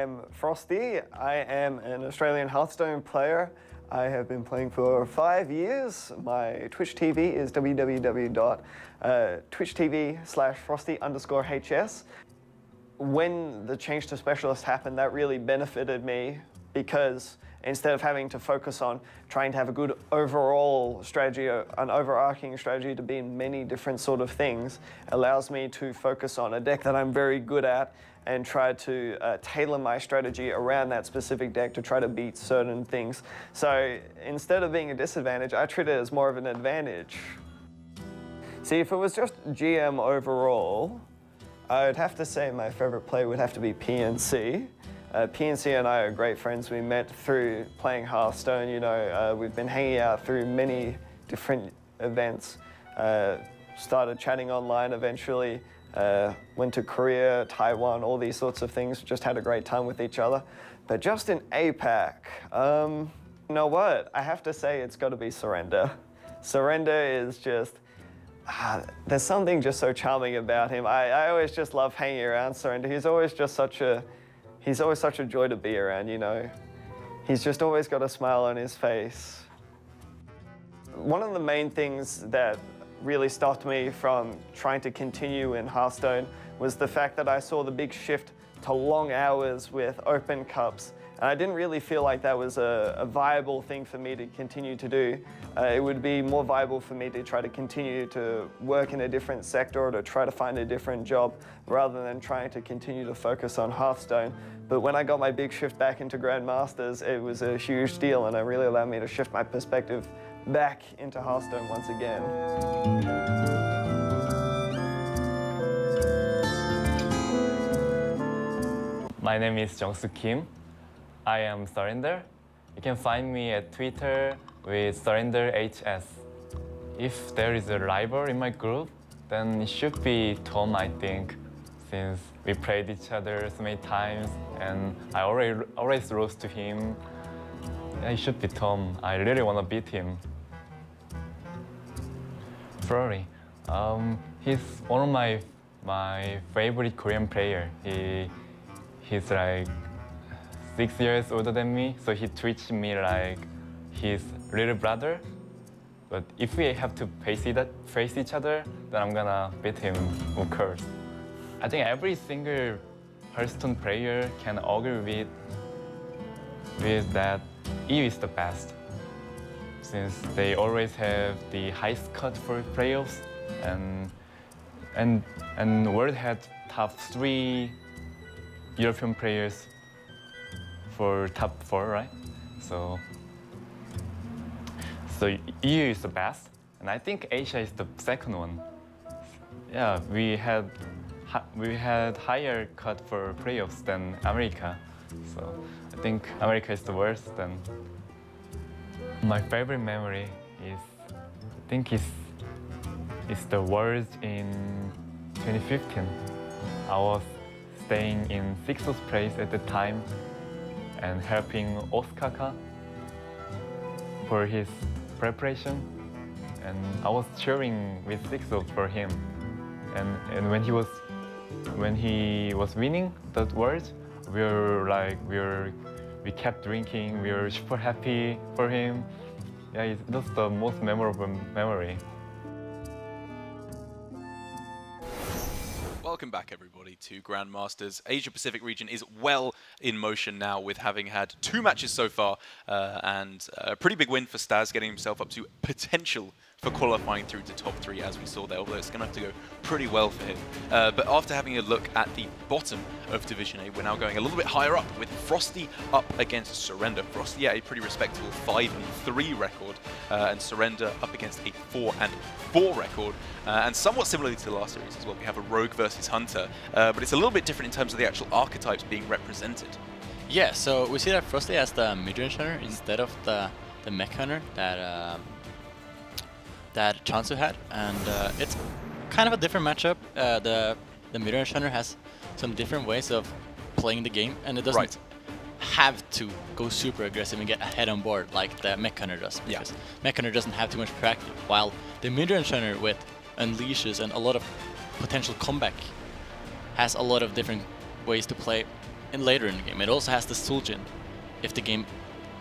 am FroStee. I am an Australian Hearthstone player. I have been playing for 5 years. My Twitch TV is www.twitch.tv/FroStee_HS. When the change to specialist happened, that really benefited me because instead of having to focus on trying to have a good overall strategy, an overarching strategy to be in many different sort of things, allows me to focus on a deck that I'm very good at and try to tailor my strategy around that specific deck to try to beat certain things. So instead of being a disadvantage, I treat it as more of an advantage. See, if it was just GM overall, I would have to say my favorite play would have to be PNC. PNC and I are great friends. We met through playing Hearthstone. You know, we've been hanging out through many different events. Started chatting online eventually. Went to Korea, Taiwan, all these sorts of things. Just had a great time with each other. But just in APAC, you know what? I have to say it's got to be Surrender. Surrender is just, there's something just so charming about him. I always just love hanging around Surrender. He's always such a joy to be around, you know. He's just always got a smile on his face. One of the main things that really stopped me from trying to continue in Hearthstone was the fact that I saw the big shift to long hours with open cups. And I didn't really feel like that was a viable thing for me to continue to do. It would be more viable for me to try to continue to work in a different sector or to try to find a different job rather than trying to continue to focus on Hearthstone. But when I got my big shift back into Grandmasters, it was a huge deal and it really allowed me to shift my perspective back into Hearthstone once again. My name is Jung-Soo Kim. I am Surrender. You can find me at Twitter with SurrenderHS. If there is a rival in my group, then it should be Tom, I think, since we played each other so many times and I always lost to him. It should be Tom. I really want to beat him. Frory. He's one of my favorite Korean player. He's like 6 years older than me, so he treats me like his little brother. But if we have to face each other, then I'm gonna beat him, of course. I think every single Hearthstone player can agree with that EU is the best, since they always have the highest cut for playoffs, and World had top 3 European players for top 4, right? So EU is the best, and I think Asia is the second one. Yeah, we had higher cut for playoffs than America, so I think America is the worst. Then my favorite memory is, I think it's the Worlds in 2015. I was staying in Sixth place at the time and helping Osaka for his preparation, and I was cheering with Sixth for him. And when he was winning the World, we kept drinking. We were super happy for him. Yeah, it was the most memorable memory. Welcome back, everybody, to Grandmasters. Asia Pacific region is well in motion now, with having had 2 matches so far, and a pretty big win for Staz, getting himself up to potential for qualifying through to top 3, as we saw there, although it's going to have to go pretty well for him. But after having a look at the bottom of Division A, we're now going a little bit higher up, with FroStee up against Surrender. FroStee, yeah, a pretty respectable 5-3 record, and Surrender up against a 4-4 record. And somewhat similarly to the last series as well, we have a Rogue versus Hunter, but it's a little bit different in terms of the actual archetypes being represented. Yeah, so we see that FroStee has the mid-range hunter instead of the mech hunter that Chansu had, and it's kind of a different matchup. The mid-range hunter has some different ways of playing the game, and it doesn't have to go super aggressive and get ahead on board like the mech hunter does, because mech hunter doesn't have too much practice, while the mid-range hunter with unleashes and a lot of potential comeback has a lot of different ways to play later in the game. It also has the Sul'jin if the game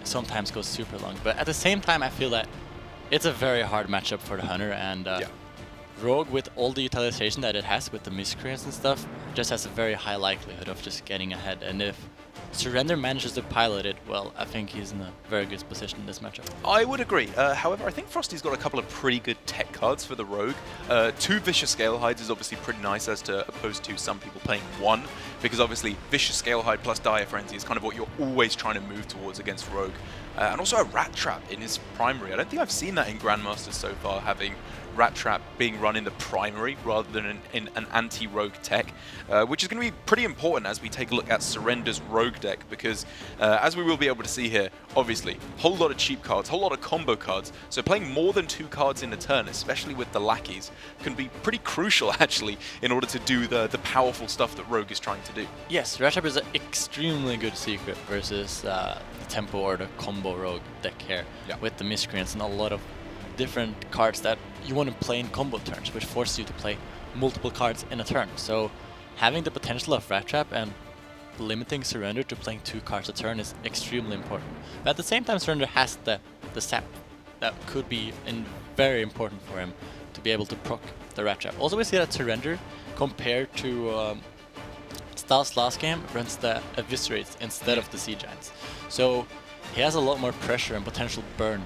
sometimes goes super long. But at the same time, I feel that it's a very hard matchup for the Hunter, and Rogue, with all the utilization that it has with the miscreants and stuff, just has a very high likelihood of just getting ahead. And if Surrender manages to pilot it, well, I think he's in a very good position in this matchup. I would agree. However, I think FroStee's got a couple of pretty good tech cards for the Rogue. 2 Vicious Scalehides is obviously pretty nice as to opposed to some people playing 1, because obviously Vicious Scalehide plus Dire Frenzy is kind of what you're always trying to move towards against Rogue. And also a Rat Trap in his primary. I don't think I've seen that in Grandmasters so far, having Rat Trap being run in the primary rather than in an anti-rogue tech, which is going to be pretty important as we take a look at Surrender's rogue deck, because as we will be able to see here, obviously, whole lot of cheap cards, whole lot of combo cards, so playing more than 2 cards in a turn, especially with the lackeys, can be pretty crucial actually in order to do the powerful stuff that Rogue is trying to do. Yes, Rat Trap is an extremely good secret versus the tempo or the combo rogue deck here, with the miscreants and a lot of different cards that you want to play in combo turns, which forces you to play multiple cards in a turn. So having the potential of Rat Trap and limiting Surrender to playing 2 cards a turn is extremely important. But at the same time, Surrender has the sap that could be very important for him to be able to proc the Rat Trap. Also, we see that Surrender, compared to Styles last game, runs the Eviscerates instead of the Sea Giants. So he has a lot more pressure and potential burn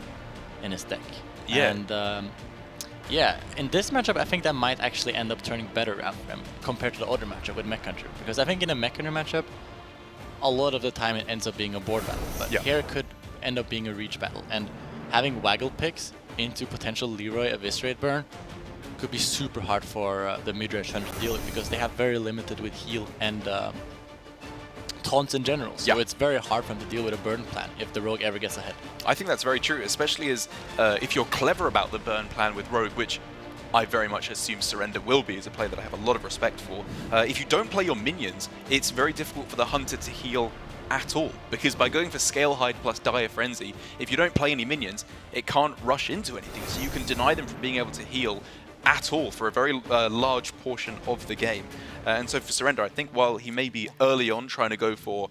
in his deck. Yeah. And in this matchup, I think that might actually end up turning better out for him compared to the other matchup with Mech Hunter. Because I think in a Mech Hunter matchup, a lot of the time it ends up being a board battle. But here it could end up being a reach battle. And having Waggle picks into potential Leroy Eviscerate burn could be super hard for the mid-range Hunter to deal with, because they have very limited with heal and taunts in general, so it's very hard for him to deal with a burn plan if the Rogue ever gets ahead. I think that's very true, especially as if you're clever about the burn plan with Rogue, which I very much assume Surrender will be, as a player that I have a lot of respect for. If you don't play your minions, it's very difficult for the Hunter to heal at all, because by going for Scalehide plus Dire Frenzy, if you don't play any minions, it can't rush into anything, so you can deny them from being able to heal at all for a very large portion of the game. And so for Surrender, I think while he may be early on trying to go for,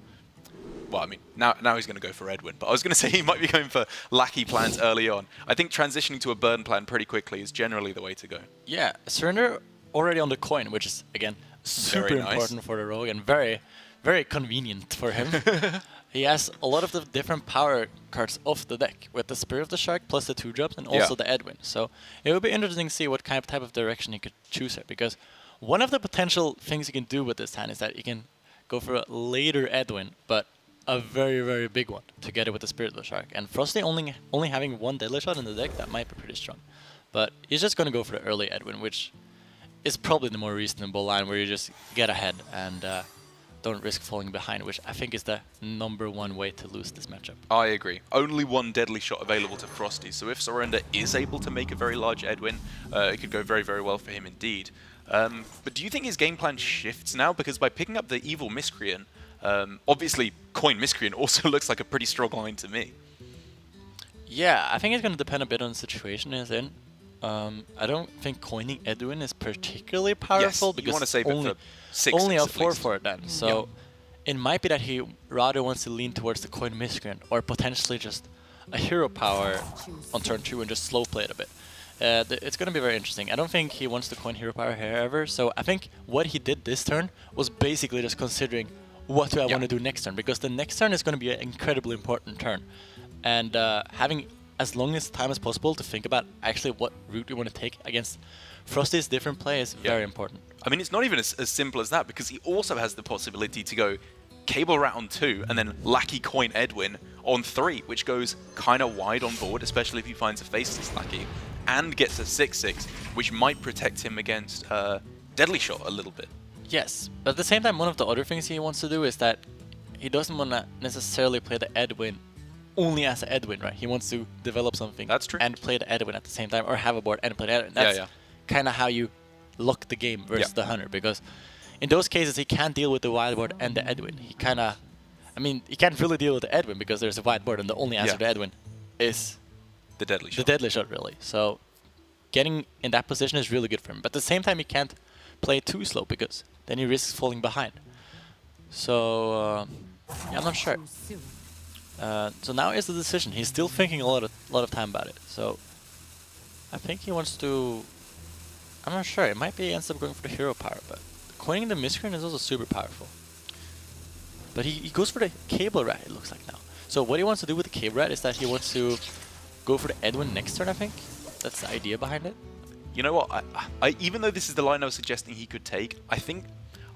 well, I mean, now he's going to go for Edwin, but I was going to say he might be going for lackey plans early on. I think transitioning to a burn plan pretty quickly is generally the way to go. Yeah, Surrender already on the coin, which is, again, super important for the Rogue and very, very convenient for him. He has a lot of the different power cards off the deck, with the Spirit of the Shark plus the 2-drops and also the Edwin. So it would be interesting to see what kind of type of direction he could choose here, because one of the potential things you can do with this hand is that you can go for a later Edwin, but a very, very big one, together with the Spirit of the Shark. And FroStee only having 1 Deadly Shot in the deck, that might be pretty strong. But he's just going to go for the early Edwin, which is probably the more reasonable line, where you just get ahead and don't risk falling behind, which I think is the #1 way to lose this matchup. I agree. Only 1 Deadly Shot available to FroStee, so if Surrender is able to make a very large Edwin, it could go very, very well for him indeed. But do you think his game plan shifts now? Because by picking up the Evil Miscreant, obviously Coin Miscreant also looks like a pretty strong line to me. Yeah, I think it's going to depend a bit on the situation he's in. I don't think coining Edwin is particularly powerful, because you want to save only, it for 6 only a at 4 least. for it then. So it might be that he rather wants to lean towards the Coin Miscreant, or potentially just a hero power on turn 2 and just slow play it a bit. It's going to be very interesting. I don't think he wants to coin hero power here ever, so I think what he did this turn was basically just considering what do I want to do next turn, because the next turn is going to be an incredibly important turn. And having as long as time as possible to think about actually what route you want to take against FroStee's different play is very important. I mean, it's not even as simple as that, because he also has the possibility to go Cable Rat on 2 and then Lackey Coin Edwin on 3, which goes kind of wide on board, especially if he finds a faceless Lackey, and gets a 6/6, which might protect him against Deadly Shot a little bit. Yes, but at the same time, one of the other things he wants to do is that he doesn't want to necessarily play the Edwin only as an Edwin, right? He wants to develop something and play the Edwin at the same time, or have a board and play the Edwin. That's kind of how you lock the game versus the Hunter, because in those cases he can't deal with the wild board and the Edwin. He kind of, I mean, he can't really deal with the Edwin because there's a wide board, and the only answer to Edwin is the Deadly Shot. The Deadly Shot, really. So getting in that position is really good for him. But at the same time, he can't play too slow, because then he risks falling behind. So yeah, I'm not sure. So now is the decision. He's still thinking a lot of time about it. So I think he wants to. I'm not sure. It might be he ends up going for the hero power, but coining the miscreant is also super powerful. But he goes for the cable rat. It looks like now. So what he wants to do with the cable rat is that he wants to go for the Edwin next turn. I think that's the idea behind it. You know what? I even though this is the line I was suggesting he could take,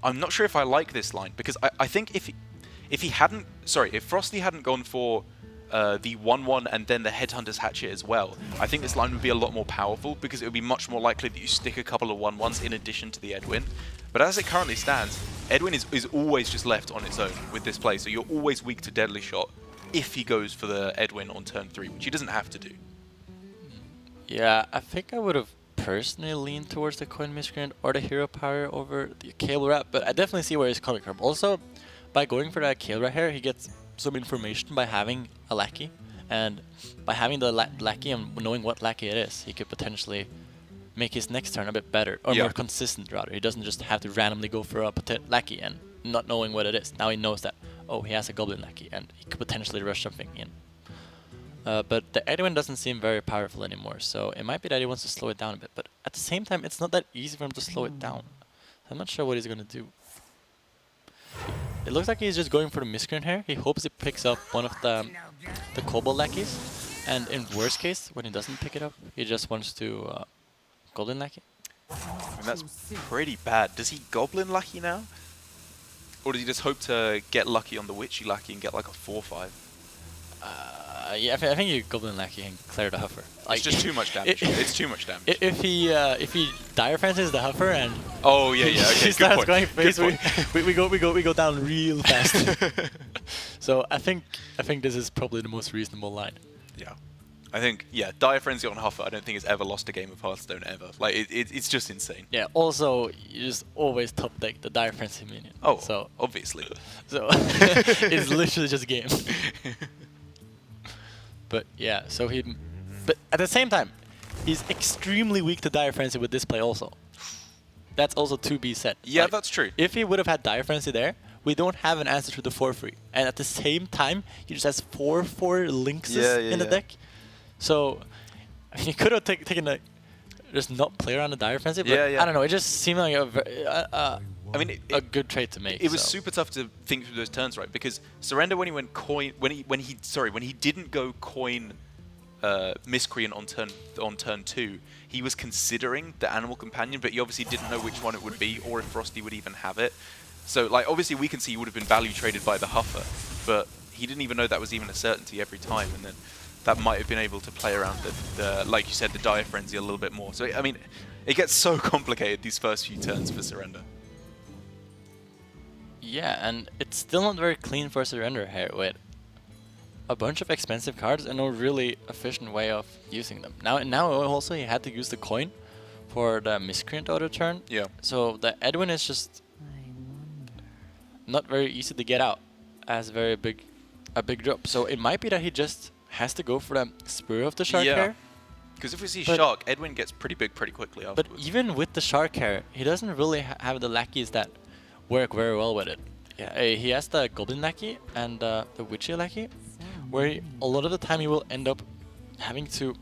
I'm not sure if I like this line because I think if FroStee hadn't gone for the 1/1 and then the Headhunter's Hatchet as well, I think this line would be a lot more powerful because it would be much more likely that you stick a couple of 1/1s in addition to the Edwin. But as it currently stands, Edwin is always just left on its own with this play, so you're always weak to Deadly Shot if he goes for the Edwin on turn 3, which he doesn't have to do. Yeah, I think I would have personally leaned towards the coin miscreant or the hero power over the cable rat, but I definitely see where he's coming from. Also, by going for that cable rat here, he gets some information by having a lackey, and by having the lackey and knowing what lackey it is, he could potentially make his next turn a bit better, or more consistent rather. He doesn't just have to randomly go for a lackey and not knowing what it is. Now he knows that, oh, he has a goblin lackey, and he could potentially rush something in. But the Edwin doesn't seem very powerful anymore, so it might be that he wants to slow it down a bit. But at the same time, it's not that easy for him to slow it down. I'm not sure what he's going to do. It looks like he's just going for the miscreant here. He hopes he picks up one of the kobold lackeys. And in worst case, when he doesn't pick it up, he just wants to goblin lackey. I mean, that's pretty bad. Does he goblin lackey now? Or does he just hope to get lucky on the witchy lackey and get like a 4/5? Yeah, I think you goblin lackey and clear the huffer. It's just too much damage. It's too much damage. If he dire fences the huffer and okay, he starts going face, we go down real fast. So I think this is probably the most reasonable line. Yeah, I think dire frenzy on huffer. I don't think it's ever lost a game of Hearthstone ever. Like it's just insane. Yeah. Also, you just always top deck the dire frenzy minion. Oh, so obviously. So it's literally just a game. But yeah, so but at the same time, he's extremely weak to Dire Frenzy with this play also. That's also to be said. Yeah, like, that's true. If he would have had Dire Frenzy there, we don't have an answer to the 4/3. And at the same time, he just has 4/4 Lynxes in the deck. So he could have taken a just not play around the Dire Frenzy, but I don't know, it just seemed like a good trade to make. It was super tough to think through those turns, right? Because Surrender, when he didn't go coin miscreant on turn 2, he was considering the animal companion, but he obviously didn't know which one it would be or if FroStee would even have it. So like obviously we can see he would have been value traded by the huffer, but he didn't even know that was even a certainty every time, and then that might have been able to play around the like you said, the dire frenzy a little bit more. So I mean, it gets so complicated these first few turns for Surrender. Yeah, and it's still not very clean for Surrender here with a bunch of expensive cards and no really efficient way of using them. Now also he had to use the coin for the miscreant auto turn. Yeah. So the Edwin is just not very easy to get out as a big drop. So it might be that he just has to go for the Spear of the Shark here. Because if we see Shark, Edwin gets pretty big pretty quickly afterwards. But even with the Shark here, he doesn't really have the lackeys that work very well with it. Yeah, he has the Goblin Lackey and the Witchy Lackey, where a lot of the time he will end up having to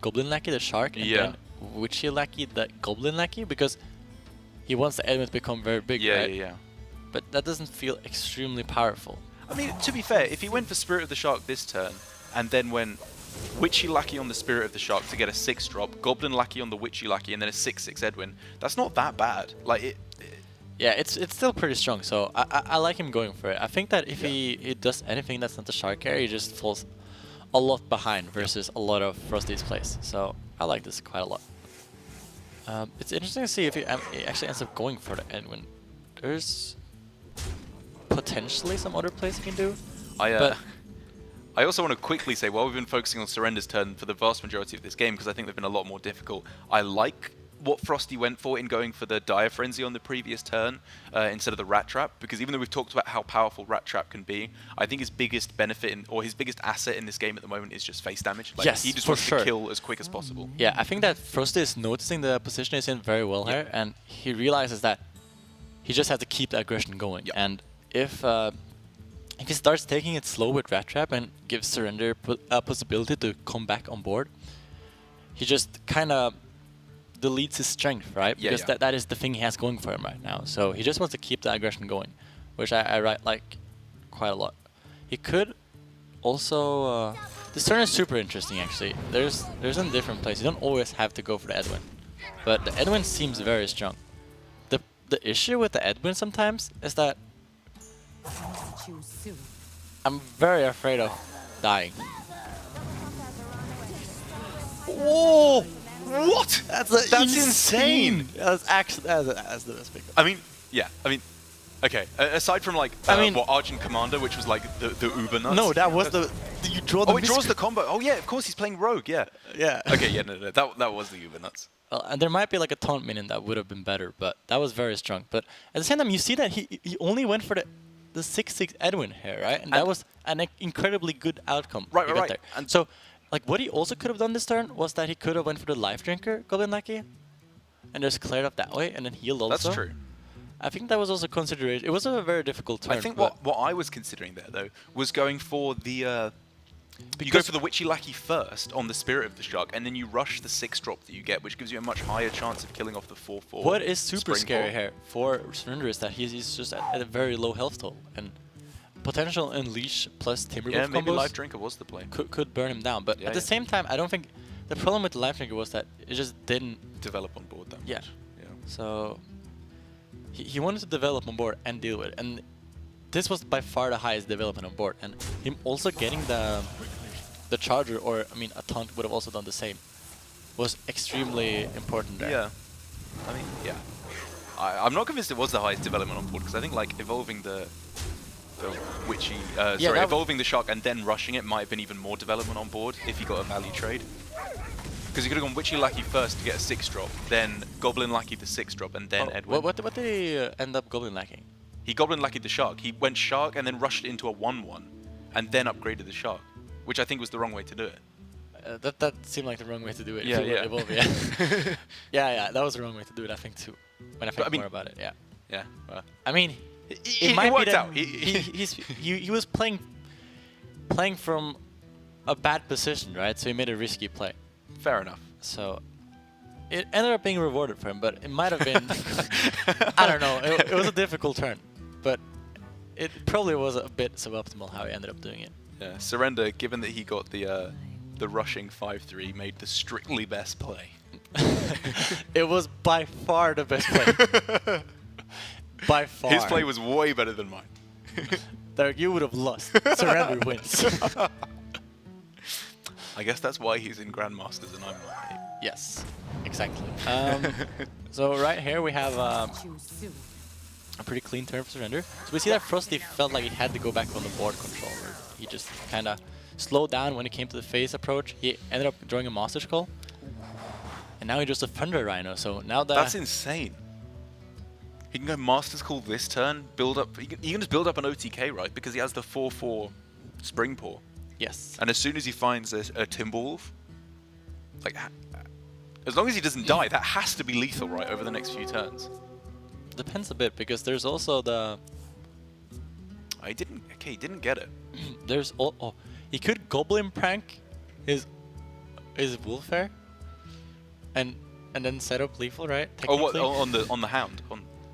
Goblin Lackey the Shark and then Witchy Lackey the Goblin Lackey because he wants the Edwin to become very big, right? Yeah. But that doesn't feel extremely powerful. I mean, to be fair, if he went for Spirit of the Shark this turn, and then went Witchy Lackey on the Spirit of the Shark to get a 6-drop, Goblin Lackey on the Witchy Lackey, and then a 6/6 Edwin, that's not that bad. Like yeah, it's still pretty strong, so I like him going for it. I think that if he does anything that's not the Shark here, he just falls a lot behind versus a lot of FroStee's plays. So I like this quite a lot. It's interesting to see if he actually ends up going for the Edwin. There's potentially some other plays he can do. I also want to quickly say, while we've been focusing on Surrender's turn for the vast majority of this game, because I think they've been a lot more difficult, I like what FroStee went for in going for the Dire Frenzy on the previous turn instead of the Rat Trap, because even though we've talked about how powerful Rat Trap can be, I think his biggest benefit or his biggest asset in this game at the moment is just face damage. Like, yes, he just wants to kill as quick as possible. Yeah, I think that FroStee is noticing the position he's in very well here, and he realizes that he just has to keep the aggression going. Yep. And if he starts taking it slow with Rat Trap and gives Surrender a possibility to come back on board, he just kind of deletes his strength, right? Yeah, Because that is the thing he has going for him right now. So he just wants to keep the aggression going, which I like quite a lot. He could also... this turn is super interesting, actually. There's a different place. You don't always have to go for the Edwin. But the Edwin seems very strong. The issue with the Edwin sometimes is that I'm very afraid of dying. Oh! What? That's insane! That's actually that's the best pick. I mean, yeah. I mean, okay. Aside from like, what Argent Commander, which was like the uber nuts. No, that was the you draw the. Oh, it draws the combo. Oh yeah, of course he's playing Rogue. Yeah. Yeah. Okay. Yeah. No. That was the uber nuts. And there might be like a taunt minion that would have been better, but that was very strong. But at the same time, you see that he only went for the 6/6 Edwin here, right? And that was an incredibly good outcome. Right. There. And so, like, what he also could have done this turn was that he could have went for the Life Drinker Goblin Lackey, and just cleared up that way, and then healed also. That's true. I think that was also consideration. It was a very difficult turn. I think what I was considering there though was going for the. You go for the Witchy Lackey first on the Spirit of the Shark, and then you rush the 6-drop that you get, which gives you a much higher chance of killing off the 4/4. What is super Spring scary Ball. here for Surrender is that he's just at a very low health total, and potential Unleash plus Timberwolf Yeah, maybe combos Life Drinker was the play. could burn him down. But Yeah, at the yeah. same time, I don't think the problem with the Life Drinker was that it just didn't. Develop on board that Yeah. much. Yeah. So he wanted to develop on board and deal with it, and this was by far the highest development on board. And him also getting the charger, or I mean, a taunt would have also done the same, was extremely important there. Yeah. I mean, yeah. I'm not convinced it was the highest development on board, because I think like evolving the Witchy, evolving the Shark and then rushing it might have been even more development on board if he got a value trade. Because he could have gone Witchy Lackey first to get a 6-drop, then Goblin Lackey the 6-drop, and then Edwin. What did he end up Goblin Lacking? He Goblin Lackeyed the Shark. He went Shark and then rushed it into a 1/1, and then upgraded the Shark, which I think was the wrong way to do it. That seemed like the wrong way to do it. Yeah, if you yeah. Evolve, yeah. yeah, that was the wrong way to do it, I think, too. When I think more about it, yeah. Yeah. Well, I mean, it might worked be that out. he was playing from a bad position, right? So he made a risky play. fair enough. So it ended up being rewarded for him, but it might have been. I don't know. It was a difficult turn, but it probably was a bit suboptimal how he ended up doing it. Yeah. Surrender, given that he got the rushing 5/3, made the strictly best play. It was by far the best play. By far. His play was way better than mine. Derek, you would have lost. Surrender wins. I guess that's why he's in Grandmasters and I'm not. Yes, exactly. So right here we have a pretty clean turn for Surrender. So we see that FroStee felt like he had to go back on the board control. He just kind of slowed down when it came to the phase approach. He ended up drawing a Master Skull. And now he draws a Thunder Rhino. So now that... That's insane. He can go Master's Call this turn, build up... He can just build up an OTK, right? Because he has the 4/4 Spring Paw. Yes. And as soon as he finds a Timberwolf, like, as long as he doesn't die, that has to be lethal, right, over the next few turns. Depends a bit, because there's also the... He didn't get it. There's... Oh, he could Goblin Prank his Wolfare and then set up lethal, right? Oh, what, Technically. on the Hound?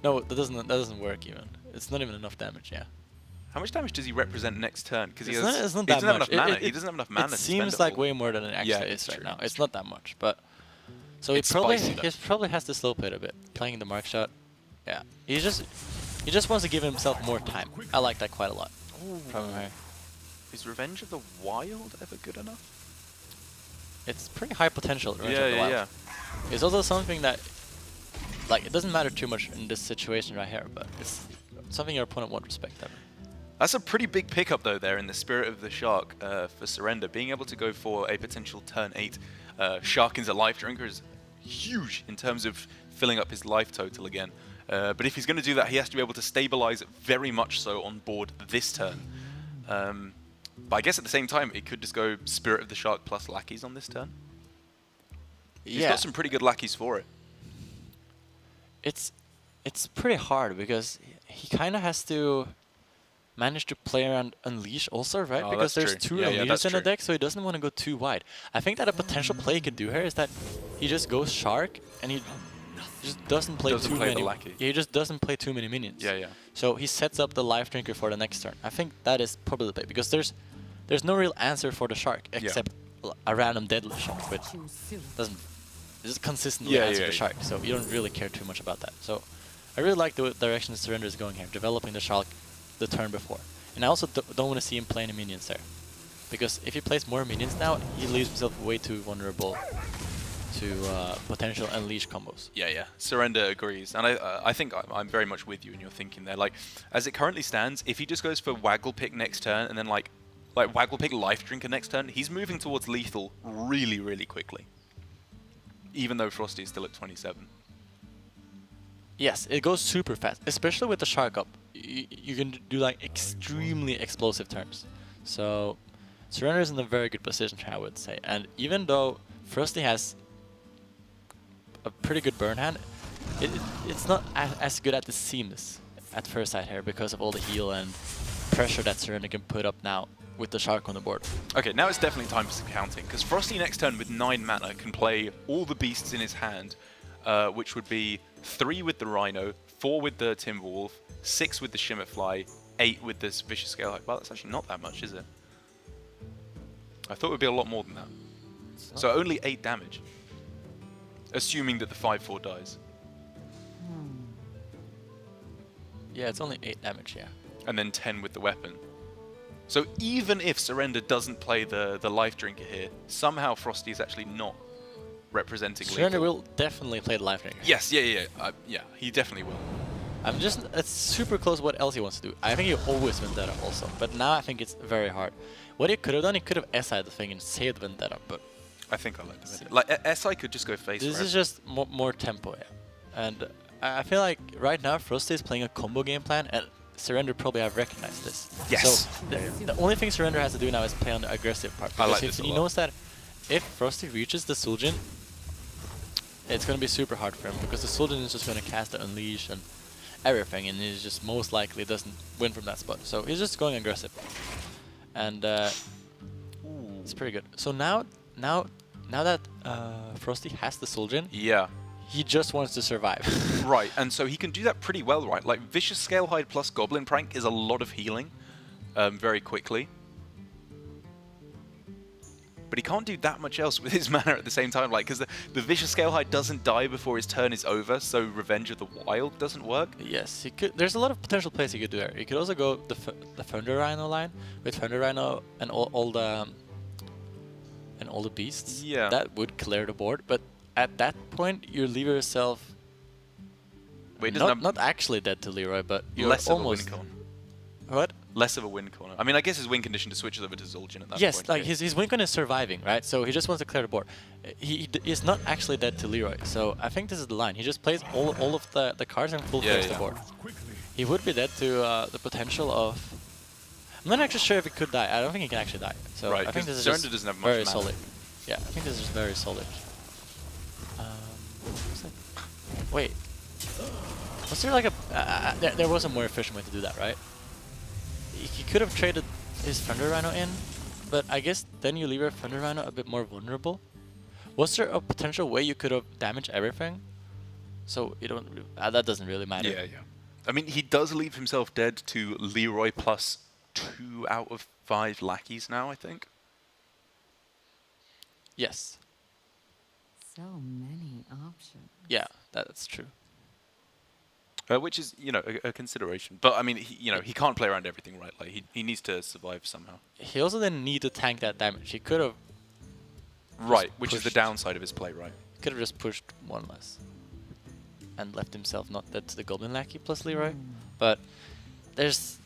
No, that doesn't work even. It's not even enough damage, yeah. How much damage does he represent next turn? Because he It's doesn't not that have much. enough mana. He doesn't have enough mana It to seems spend like it all. way more than it actually Yeah, is it's right true. now. It's not that much, but so he It's probably spicy, though. probably has to slow play it a bit, playing the mark shot. Yeah, he just wants to give himself more time. I like that quite a lot. From him. Is Revenge of the Wild ever good enough? It's pretty high potential. Revenge Yeah, of the yeah, Wild. yeah. It's also something that, like, it doesn't matter too much in this situation right here, but it's something your opponent won't respect ever. That's a pretty big pickup, though, there in the Spirit of the Shark for Surrender. Being able to go for a potential turn 8 Shark into Life Drinker is huge in terms of filling up his life total again. But if he's going to do that, he has to be able to stabilize very much so on board this turn. But I guess at the same time, it could just go Spirit of the Shark plus Lackeys on this turn. He's got some pretty good Lackeys for it. It's it's pretty hard because he kind of has to manage to play around Unleash also, right? Oh, because that's there's true. two Yeah, Unleashes that's in the true. deck, so he doesn't want to go too wide. I think that a potential play he could do here is that he just goes Shark and he just doesn't play Doesn't too play the many. lackey. Yeah, he just doesn't play too many minions. Yeah, yeah. So he sets up the Life Drinker for the next turn. I think that is probably the play because there's no real answer for the Shark except a random deadly Shark, which doesn't just consistently answer the Shark. So you don't really care too much about that. So I really like the direction the Surrender is going here, developing the Shark the turn before. And I also don't want to see him play any minions there. Because if he plays more minions now, he leaves himself way too vulnerable to potential Unleash combos. Yeah, yeah. Surrender agrees. And I think I'm very much with you in your thinking there. Like, as it currently stands, if he just goes for Waggle Pick next turn and then like Waggle Pick Life Drinker next turn, he's moving towards lethal really, really quickly. Even though FroStee is still at 27. Yes, it goes super fast, especially with the Shark up. You can do like extremely explosive turns. So Surrender is in a very good position, I would say. And even though FroStee has a pretty good burn hand, it's not as good as it seems at first sight here because of all the heal and pressure that Surrender can put up now with the Shark on the board. Okay, now it's definitely time for some counting, because FroStee next turn with 9 mana can play all the beasts in his hand, which would be 3 with the Rhino, 4 with the Timberwolf, 6 with the Shimmerfly, 8 with this Vicious Scalehide. Well, that's actually not that much, is it? I thought it would be a lot more than that. So only 8 damage. Assuming that the 5/4 dies. Yeah, it's only 8 damage, yeah. And then 10 with the weapon. So even if Surrender doesn't play the Life Drinker here, somehow FroStee is actually not representing Surrender lethal. will definitely play the Life Drinker. Yes, yeah, he definitely will. It's super close what else he wants to do. I think he always Vendetta also, but now I think it's very hard. What he could have done, he could have SI'd the thing and saved Vendetta, but I think I like the Vendetta. Like, SI could just go face this for is just more tempo, yeah. And I feel like right now FroStee is playing a combo game plan, and Surrender probably have recognized this. Yes. So the only thing Surrender has to do now is play on the aggressive part. Because I like if this a he lot. knows that if FroStee reaches the Suljin, it's going to be super hard for him, because the Suljin is just going to cast the Unleash and everything, and he just most likely doesn't win from that spot. So he's just going aggressive. And it's pretty good. So now that FroStee has the Suljin, Yeah. he just wants to survive. Right, and so he can do that pretty well, right? Like, Vicious Scalehide plus Goblin Prank is a lot of healing very quickly. But he can't do that much else with his mana at the same time, like, because the Vicious Scalehide doesn't die before his turn is over, so Revenge of the Wild doesn't work. Yes, he could. There's a lot of potential plays he could do there. He could also go the Thunder Rhino line with Thunder Rhino and all the beasts. Yeah. That would clear the board, but at that point you leave yourself Wait, doesn't have not actually dead to Leroy, but you're less almost of a win corner. What? Less of a win corner. I mean, I guess his win condition to switch over to Zul'jin at that Yes, point. like his win con is surviving, right? So he just wants to clear the board. He is not actually dead to Leroy, so I think this is the line. He just plays all of the cards and full clears the board. He would be dead to the potential of... I'm not actually sure if he could die. I don't think he can actually die. So Right, I think this is Surrender just doesn't have much very mana. solid. Yeah, I think this is very solid. What's that? Wait. Was there like a... there was a more efficient way to do that, right? He could have traded his Thunder Rhino in, but I guess then you leave your Thunder Rhino a bit more vulnerable. Was there a potential way you could have damaged everything? So you don't... that doesn't really matter. Yeah, yeah. I mean, he does leave himself dead to Leroy plus 2 out of 5 lackeys now, I think. Yes. So many options. Yeah, that's true. Which is, you know, a consideration. But, I mean, he can't play around everything, right? Like, he needs to survive somehow. He also didn't need to tank that damage. He could have... Right, which is the pushed. downside of his play, right? Could have just pushed one less. And left himself not dead to the Goblin Lackey plus Leroy. But there's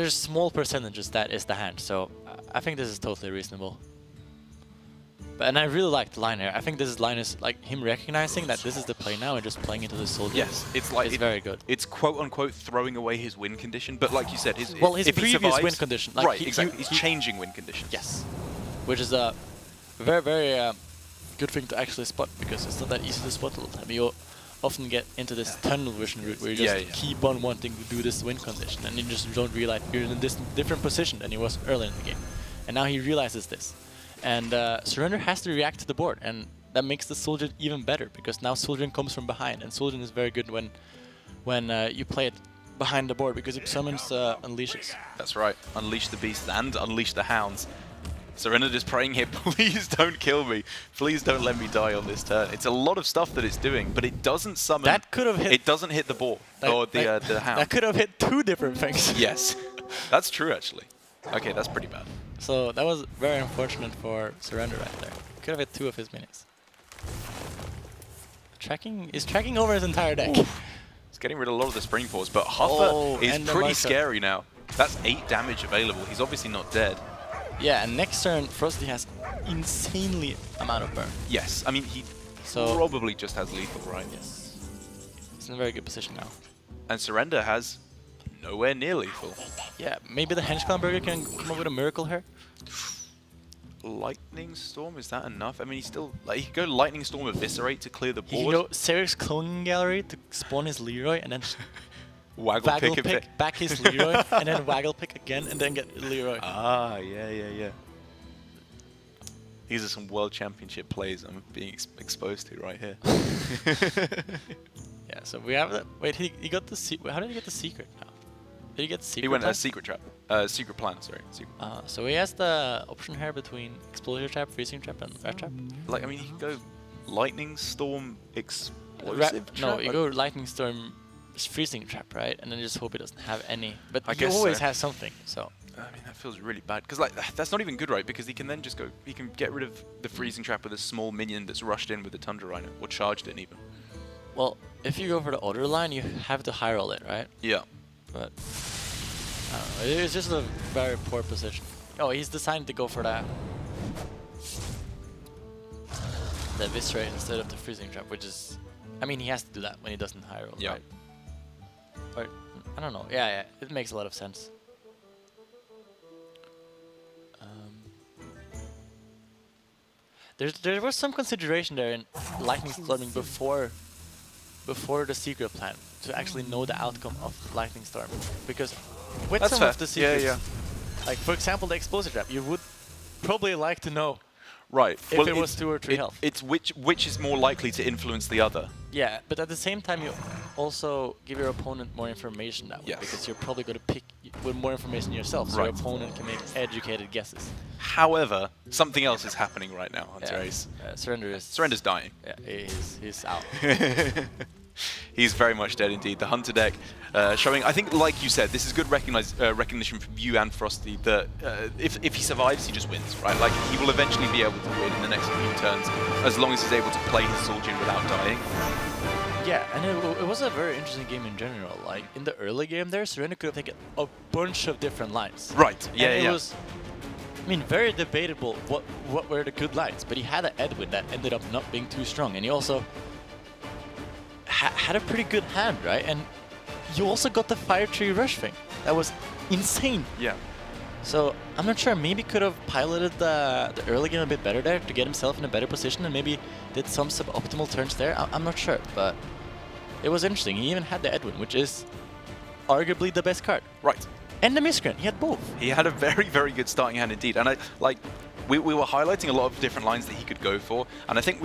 small percentages that is the hand. So I think this is totally reasonable. And I really like the line here. I think this line is like him recognizing that this is the play now and just playing into the Soldier. Yes, it's like... It's very good. It's quote-unquote throwing away his win condition, but like you said, his Well, his if he previous survives, win condition. Like right, exactly. He's he- changing win conditions. Yes. Which is a very, very good thing to actually spot, because it's not that easy to spot all the time. You often get into this tunnel vision route where you just keep on wanting to do this win condition, and you just don't realize you're in this different position than he was earlier in the game. And now he realizes this. And Surrender has to react to the board, and that makes the Soldier even better, because now Soldier comes from behind, and Soldier is very good when you play it behind the board, because it summons Unleashes. That's right. Unleash the beasts and unleash the hounds. Surrender just praying here, please don't kill me. Please don't let me die on this turn. It's a lot of stuff that it's doing, but it doesn't summon. That could have hit. It doesn't hit the ball or the hound. That could have hit 2 different things. Yes, that's true actually. Okay, that's pretty bad. So that was very unfortunate for Surrender right there. Could have hit 2 of his minis. Is tracking over his entire deck. It's getting rid of a lot of the spring force, but Huffer is pretty scary now. That's 8 damage available. He's obviously not dead. Yeah, and next turn, FroStee has insanely amount of burn. Yes, I mean, he probably just has lethal, right? Yes. He's in a very good position now. And Surrender has nowhere near lethal. Yeah, maybe the Henchclown Burger can come up with a miracle here. Lightning Storm, is that enough? I mean, he's still, like, he could go Lightning Storm Eviscerate to clear the board. He can go Serix Cloning Gallery to spawn his Leroy, and then Waggle pick back his Leroy, and then Waggle pick again, and then get Leroy. Ah, yeah. These are some World Championship plays I'm being exposed to right here. Yeah, so we have that. Wait, he got the how did he get the secret now? Did he get the secret? He went plan? Secret Trap. Secret Plan, sorry. So he has the option here between Explosion Trap, Freezing Trap, and Rat Trap. Like, I mean, he can go Lightning Storm Explosive Trap? No, you go Lightning Storm Freezing Trap, right? And then just hope he doesn't have any. But I he guess always so. has something, so. I mean, that feels really bad. Because, like, that's not even good, right? Because he can then just go, he can get rid of the Freezing Trap with a small minion that's rushed in with a Tundra Rhino, or charged in even. Well, if you go for the other line, you have to high roll it, right? Yeah. But I don't know, it's just a very poor position. Oh, he's deciding to go for the Eviscerate instead of the Freezing Trap, which is, I mean, he has to do that when he doesn't high roll, right? Or, I don't know. Yeah, it makes a lot of sense. There was some consideration there in Lightning Storming before the secret plan to actually know the outcome of Lightning Storm, because with some of the secrets, like for example the Explosive Trap, you would probably like to know if it was 2 or 3 health. It's which is more likely to influence the other. Yeah, but at the same time you also give your opponent more information that way, because you're probably going to pick with more information yourself, so your opponent can make educated guesses. However, something else is happening right now, Hunter Ace. Surrender's dying. Yeah, he's out. He's very much dead indeed. The Hunter deck showing, I think, like you said, this is good recognition from you and FroStee that if he survives, he just wins, right? Like, he will eventually be able to win in the next few turns as long as he's able to play his Soldier without dying. Yeah, and it was a very interesting game in general. Like, in the early game there, Surrender could have taken a bunch of different lines. Right, and it was, I mean, very debatable what were the good lines, but he had an Edwin that ended up not being too strong, and he also had a pretty good hand, right? And you also got the Fire Tree Rush thing. That was insane. Yeah. So I'm not sure, maybe could have piloted the early game a bit better there to get himself in a better position, and maybe did some suboptimal turns there. I'm not sure, but it was interesting. He even had the Edwin, which is arguably the best card. Right. And the Miscreant, he had both. He had a very, very good starting hand indeed. And we were highlighting a lot of different lines that he could go for, and I think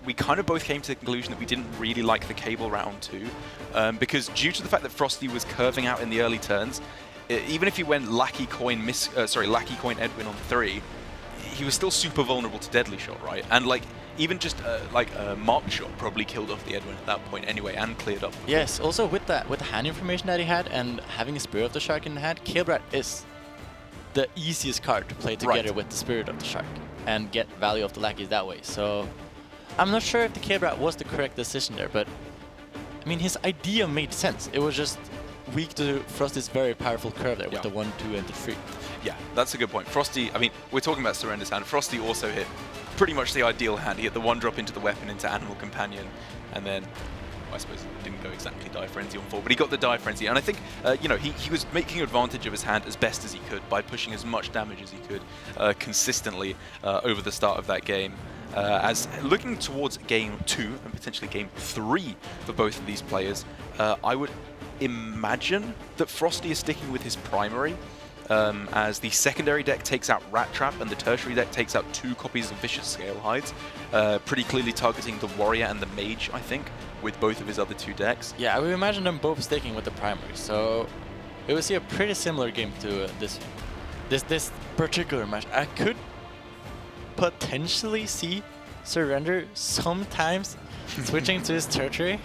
we kind of both came to the conclusion that we didn't really like the Cable round 2, because due to the fact that FroStee was curving out in the early turns, even if he went Lackey Coin Edwin on 3, he was still super vulnerable to Deadly Shot, right? And like even just like a Mark Shot probably killed off the Edwin at that point anyway, and cleared up. Yes, also with the hand information that he had and having a Spirit of the Shark in the hand, Cabrat is the easiest card to play together with the Spirit of the Shark and get value of the lackeys that way. So I'm not sure if the Cabrat was the correct decision there, but I mean his idea made sense. It was just weak to FroStee's very powerful curve there with the 1, 2, and the 3. Yeah, that's a good point. FroStee, I mean, we're talking about Surrender's hand. FroStee also hit pretty much the ideal hand. He hit the 1-drop into the weapon into Animal Companion, and then I suppose it didn't go exactly Die Frenzy on 4, but he got the Die Frenzy. And I think, you know, he was making advantage of his hand as best as he could by pushing as much damage as he could consistently over the start of that game. As looking towards game 2 and potentially game 3 for both of these players, I would imagine that FroStee is sticking with his primary, as the secondary deck takes out Rat Trap and the tertiary deck takes out 2 copies of Vicious Scale Hides, pretty clearly targeting the Warrior and the Mage, I think, with both of his other 2 decks. Yeah, I would imagine them both sticking with the primary, so we will see a pretty similar game to this particular match. I could potentially see Surrender sometimes switching to his tertiary.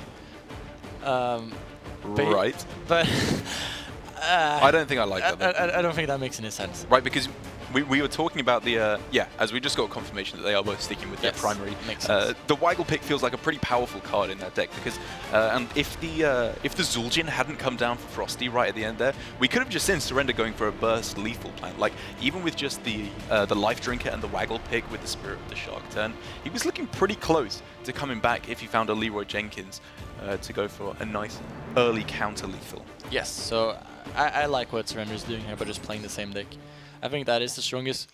Right. But I don't think I like that. I don't think that makes any sense. Right, because we were talking about the, as we just got confirmation that they are both sticking with their primary. Makes sense. The Waggle pick feels like a pretty powerful card in that deck, because and if the Zul'jin hadn't come down for FroStee right at the end there, we could have just seen Surrender going for a burst lethal plan. Like, even with just the Life Drinker and the Waggle pick with the Spirit of the Shark turn, he was looking pretty close to coming back if he found a Leroy Jenkins to go for a nice early counter lethal. Yes, so I like what Surrender's doing here, but just playing the same deck. I think that is the strongest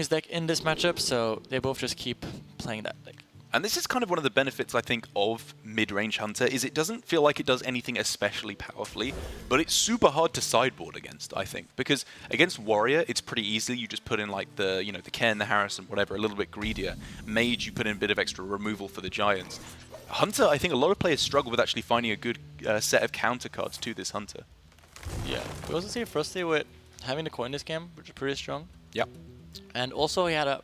deck in this matchup, so they both just keep playing that deck. And this is kind of one of the benefits, I think, of mid-range Hunter, is it doesn't feel like it does anything especially powerfully, but it's super hard to sideboard against, I think. Because against Warrior, it's pretty easy. You just put in like the, the Ken, the Harrison, whatever, a little bit greedier. Mage, you put in a bit of extra removal for the Giants. Hunter, I think a lot of players struggle with actually finding a good set of counter cards to this Hunter. Yeah, we also see FroStee with having the coin this game, which is pretty strong. Yep. And also he had a,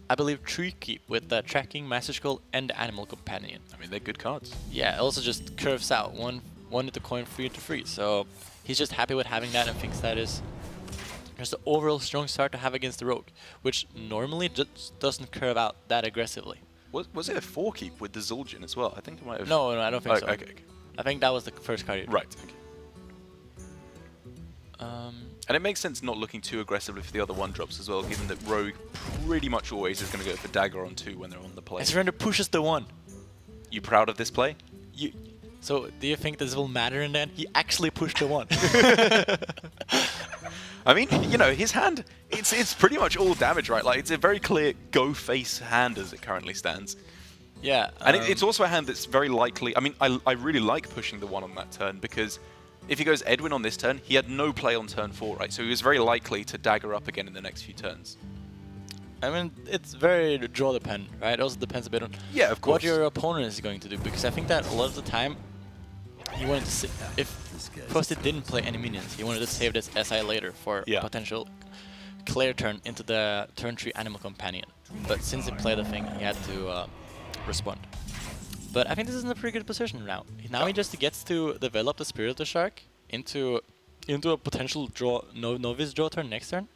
I believe, Tree Keep with the Tracking, Master Skull, and the Animal Companion. I mean, they're good cards. Yeah, it also just curves out one with the coin 3 into 3. So he's just happy with having that and thinks that is just an overall strong start to have against the Rogue, which normally just doesn't curve out that aggressively. Was it a 4-keep with the Zul'jin as well? I think it might have... No, I don't think so. Okay. I think that was the first card. Right, okay. And it makes sense not looking too aggressively for the other 1-drops as well, given that Rogue pretty much always is going to go for Dagger on 2 when they're on the play. And Surrender pushes the 1. You proud of this play? So, do you think this will matter in the end? He actually pushed the 1. I mean, his hand, it's pretty much all damage, right? Like, it's a very clear go-face hand as it currently stands. Yeah. And it's also a hand that's very likely... I mean, I really like pushing the 1 on that turn, because if he goes Edwin on this turn, he had no play on turn 4, right? So he was very likely to dagger up again in the next few turns. I mean, it's very draw dependent, right? It also depends a bit on of course. what your opponent is going to do, because I think that a lot of the time he wanted to if FroStee didn't play any minions, he wanted to save this SI later for potential clear turn into the turn 3 Animal Companion. But since he played the thing, he had to respond. But I think this is in a pretty good position now. Now he just gets to develop the Spirit of the Shark into a potential novice draw turn next turn.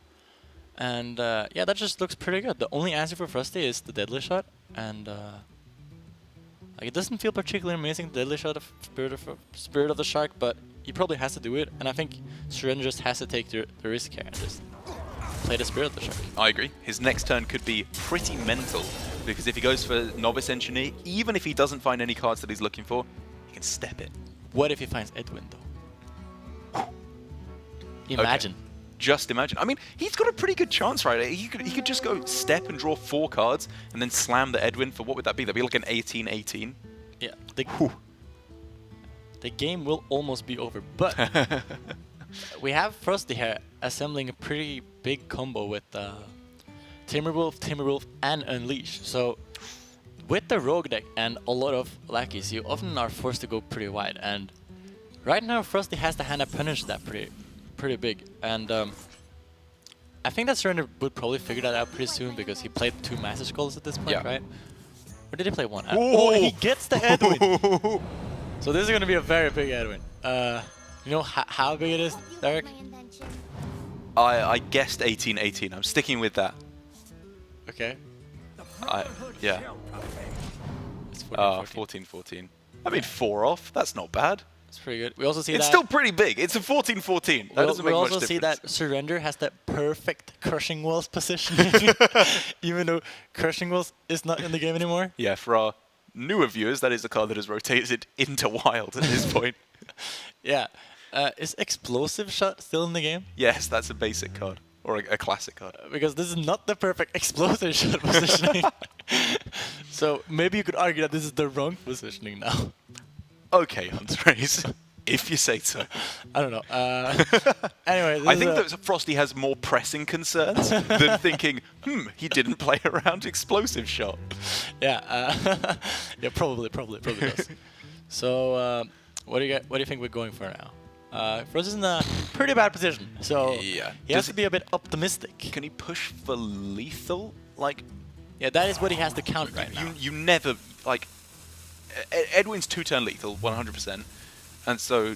And yeah, that just looks pretty good. The only answer for FroStee is the Deadly Shot, and like, it doesn't feel particularly amazing, the Deadly Shot of Spirit of the Shark, but he probably has to do it, and I think Surrender just has to take the risk here and just play the Spirit of the Shark. I agree. His next turn could be pretty mental, because if he goes for Novice Engineer, even if he doesn't find any cards that he's looking for, he can step it. What if he finds Edwin, though? Imagine. Okay. Just imagine. I mean, he's got a pretty good chance, right? He could just go step and draw 4 cards, and then slam the Edwin for, what would that be? That'd be like an 18-18. Yeah. The game will almost be over, but we have FroStee here assembling a pretty big combo with Timberwolf, and Unleash. So with the Rogue deck and a lot of lackeys, you often are forced to go pretty wide. And right now, FroStee has the hand that punishes that pretty big. And I think that Surrender would probably figure that out pretty soon, because he played 2 Master Skulls at this point, right? Or did he play 1? Oh, he gets the Edwin! So this is going to be a very big Edwin. You know how big it is, Derek? I guessed 18-18. I'm sticking with that. Okay. Yeah. It's 14-14. I mean, 4 off. That's not bad. It's pretty good. We also see it's that... still pretty big. It's a 14-14. That doesn't make much difference. We also see that Surrender has that perfect Crushing Walls position, even though Crushing Walls is not in the game anymore. Yeah, for our newer viewers, that is a card that has rotated into Wild at this point. Yeah. Is Explosive Shot still in the game? Yes, that's a basic card. Or a classic card. Because this is not the perfect explosive shot positioning. So maybe you could argue that this is the wrong positioning now. Okay, Huntrace, if you say so. I don't know. Anyway, I think that FroStee has more pressing concerns than thinking, he didn't play around explosive shot. Yeah, yeah, probably does. So, what do you think we're going for now? Frost is in a pretty bad position, so Yeah. he has to be a bit optimistic. Can he push for lethal? Like, Yeah, that is what he has to count right now. you never, like, Edwin's 2-turn lethal, 100%, and so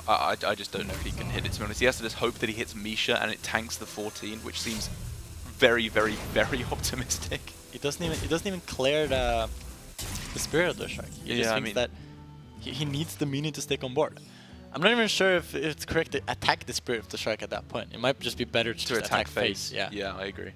I just don't know if he can hit it, to be honest. He has to just hope that he hits Misha and it tanks the 14, which seems very, very, very optimistic. He doesn't even clear the Spirit of the Shark. He just thinks that he needs the minion to stick on board. I'm not even sure if it's correct to attack the Spirit of the Shark at that point. It might just be better to just attack face. Yeah, I agree.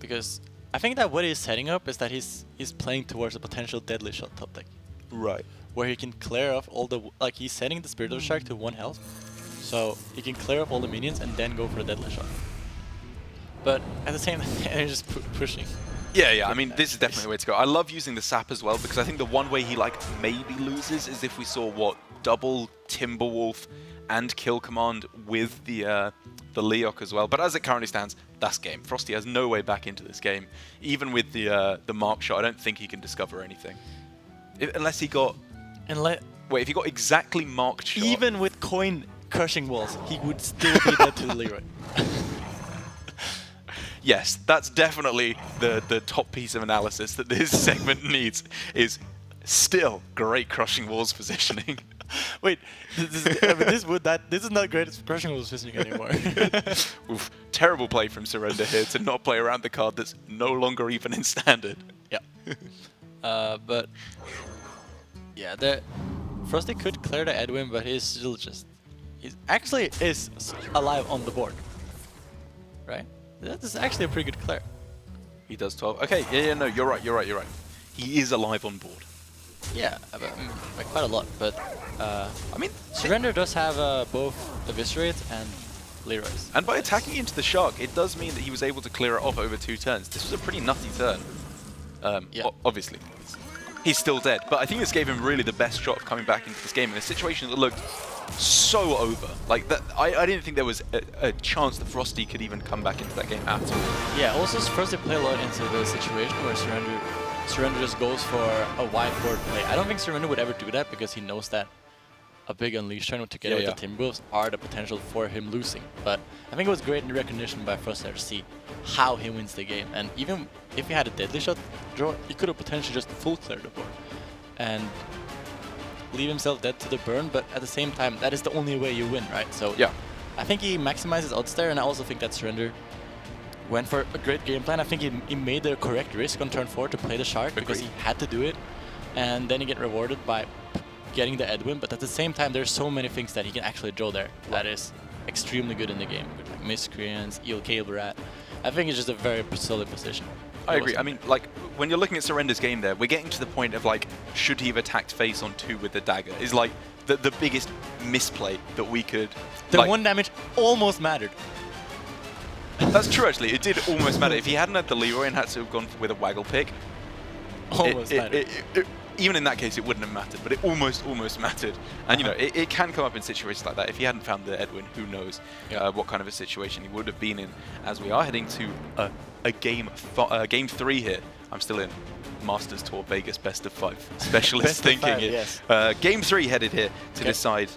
Because I think that what he's setting up is that he's playing towards a potential deadly shot top deck, Right. where he can clear off all the he's setting the Spirit of the Shark to 1 health, so he can clear off all the minions and then go for a deadly shot. But at the same time, he's just pushing. Yeah, I mean, this is definitely the way to go. I love using the sap as well, because I think the one way he, like, maybe loses is if we saw, double Timberwolf and kill command with the Leok as well. But as it currently stands, that's game. FroStee has no way back into this game. Even with the mark shot, I don't think he can discover anything. Unless he got... Wait, if he got exactly marked shot... Even with coin crushing walls, he would still be dead to the Leroy. Yes, that's definitely the top piece of analysis that this segment needs, is still great crushing walls positioning. Wait, this is not great crushing walls positioning anymore. Oof, terrible play from Surrender here to not play around the card that's no longer even in standard. Yeah. But yeah, FroStee could clear the Edwin, but he's still just actually is alive on the board, right? That is actually a pretty good clear. He does 12. Okay, yeah, no, you're right. He is alive on board. Yeah, by quite a lot. But I mean, Surrender does have both Eviscerate and Leroy's. And by attacking into the Shark, it does mean that he was able to clear it off over 2 turns. This was a pretty nutty turn. Yeah. Obviously, he's still dead, but I think this gave him really the best shot of coming back into this game in a situation that looked so over. Like that, I didn't think there was a chance that FroStee could even come back into that game at all. Yeah, also FroStee play a lot into the situation where Surrender just goes for a wide board play. I don't think Surrender would ever do that because he knows that a big Unleash turn together with the Timberwolves are the potential for him losing. But I think it was great in the recognition by FroStee to see how he wins the game. And even if he had a deadly shot draw, he could have potentially just full cleared the board and leave himself dead to the burn. But at the same time, that is the only way you win, right? So yeah, I think he maximizes odds there, and I also think that Surrender went for a great game plan. I think he made the correct risk on turn 4 to play the Shark because he had to do it, and then he get rewarded by getting the Edwin. But at the same time, there's so many things that he can actually draw there that is extremely good in the game, with like Miscreants, Eel Cable Rat. I think it's just a very solid position. I agree. I mean, like, when you're looking at Surrender's game there, we're getting to the point of, like, should he have attacked face on 2 with the dagger? Is, like, the biggest misplay that we could... The 1 damage almost mattered. That's true, actually. It did almost matter. If he hadn't had the Leroy and had to have gone with a Waggle Pick, almost mattered. Even in that case, it wouldn't have mattered, but it almost mattered. And, you know, it can come up in situations like that. If he hadn't found the Edwin, who knows what kind of a situation he would have been in. As we are heading to a game 3 here. I'm still in Masters Tour Vegas Best of 5 specialist thinking here. Yes. Game 3 headed here to decide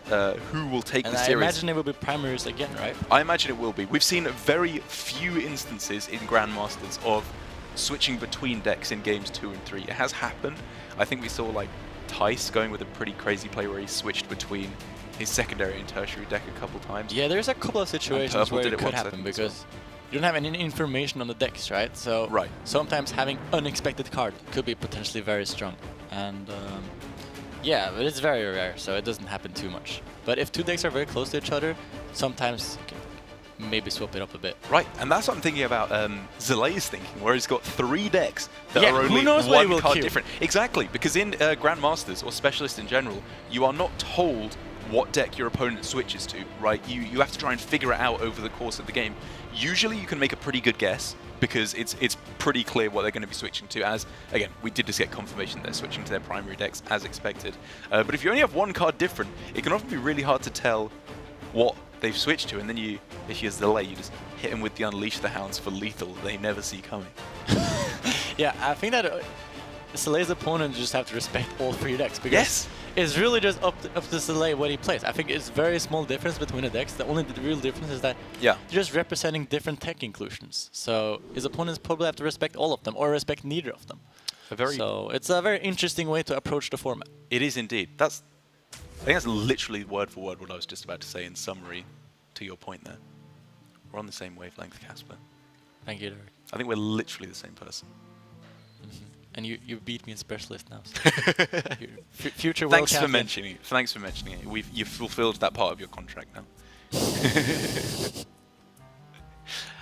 who will take the series. I imagine it will be primaries again, right? I imagine it will be. We've seen very few instances in Grandmasters of switching between decks in games 2 and 3. It has happened. I think we saw like Tice going with a pretty crazy play where he switched between his secondary and tertiary deck a couple times. Yeah, there's a couple of situations where it could happen because you don't have any information on the decks, right? So sometimes having unexpected card could be potentially very strong. And yeah, but it's very rare, so it doesn't happen too much. But if 2 decks are very close to each other, sometimes you can maybe swap it up a bit. Right, and that's what I'm thinking about Zilay's thinking, where he's got 3 decks that are only who knows what 1 card different. Exactly, because in Grandmasters, or Specialists in general, you are not told what deck your opponent switches to, right? You have to try and figure it out over the course of the game. Usually you can make a pretty good guess because it's pretty clear what they're going to be switching to, as, again, we did just get confirmation they're switching to their primary decks as expected. But if you only have one card different, it can often be really hard to tell what they've switched to, and then if there's a delay, you just hit them with the Unleash the Hounds for lethal they never see coming. Yeah, I think that Soleil's opponent just have to respect all 3 decks, because Yes! it's really just up to Soleil what he plays. I think it's very small difference between the decks. The only real difference is that Yeah. they're just representing different tech inclusions. So his opponents probably have to respect all of them, or respect neither of them. So it's a very interesting way to approach the format. It is indeed. I think that's literally word for word what I was just about to say in summary to your point there. We're on the same wavelength, Casper. Thank you, Derek. I think we're literally the same person. And you beat me in Specialist now. So future world Thanks for champion. mentioning it. Thanks for mentioning it. You've fulfilled that part of your contract now.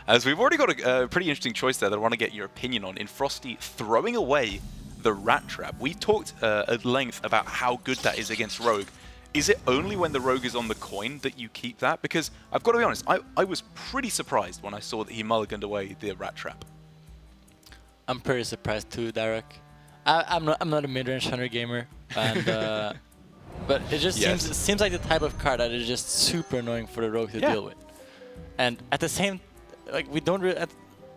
As we've already got a pretty interesting choice there that I want to get your opinion on. In FroStee throwing away the Rat Trap. We talked at length about how good that is against Rogue. Is it only when the Rogue is on the coin that you keep that? Because I've got to be honest, I was pretty surprised when I saw that he mulliganed away the Rat Trap. I'm pretty surprised too, Derek. I'm not a mid-range hunter gamer, and but it just seems like the type of card that is just super annoying for the Rogue to deal with. And at the same, like we don't really,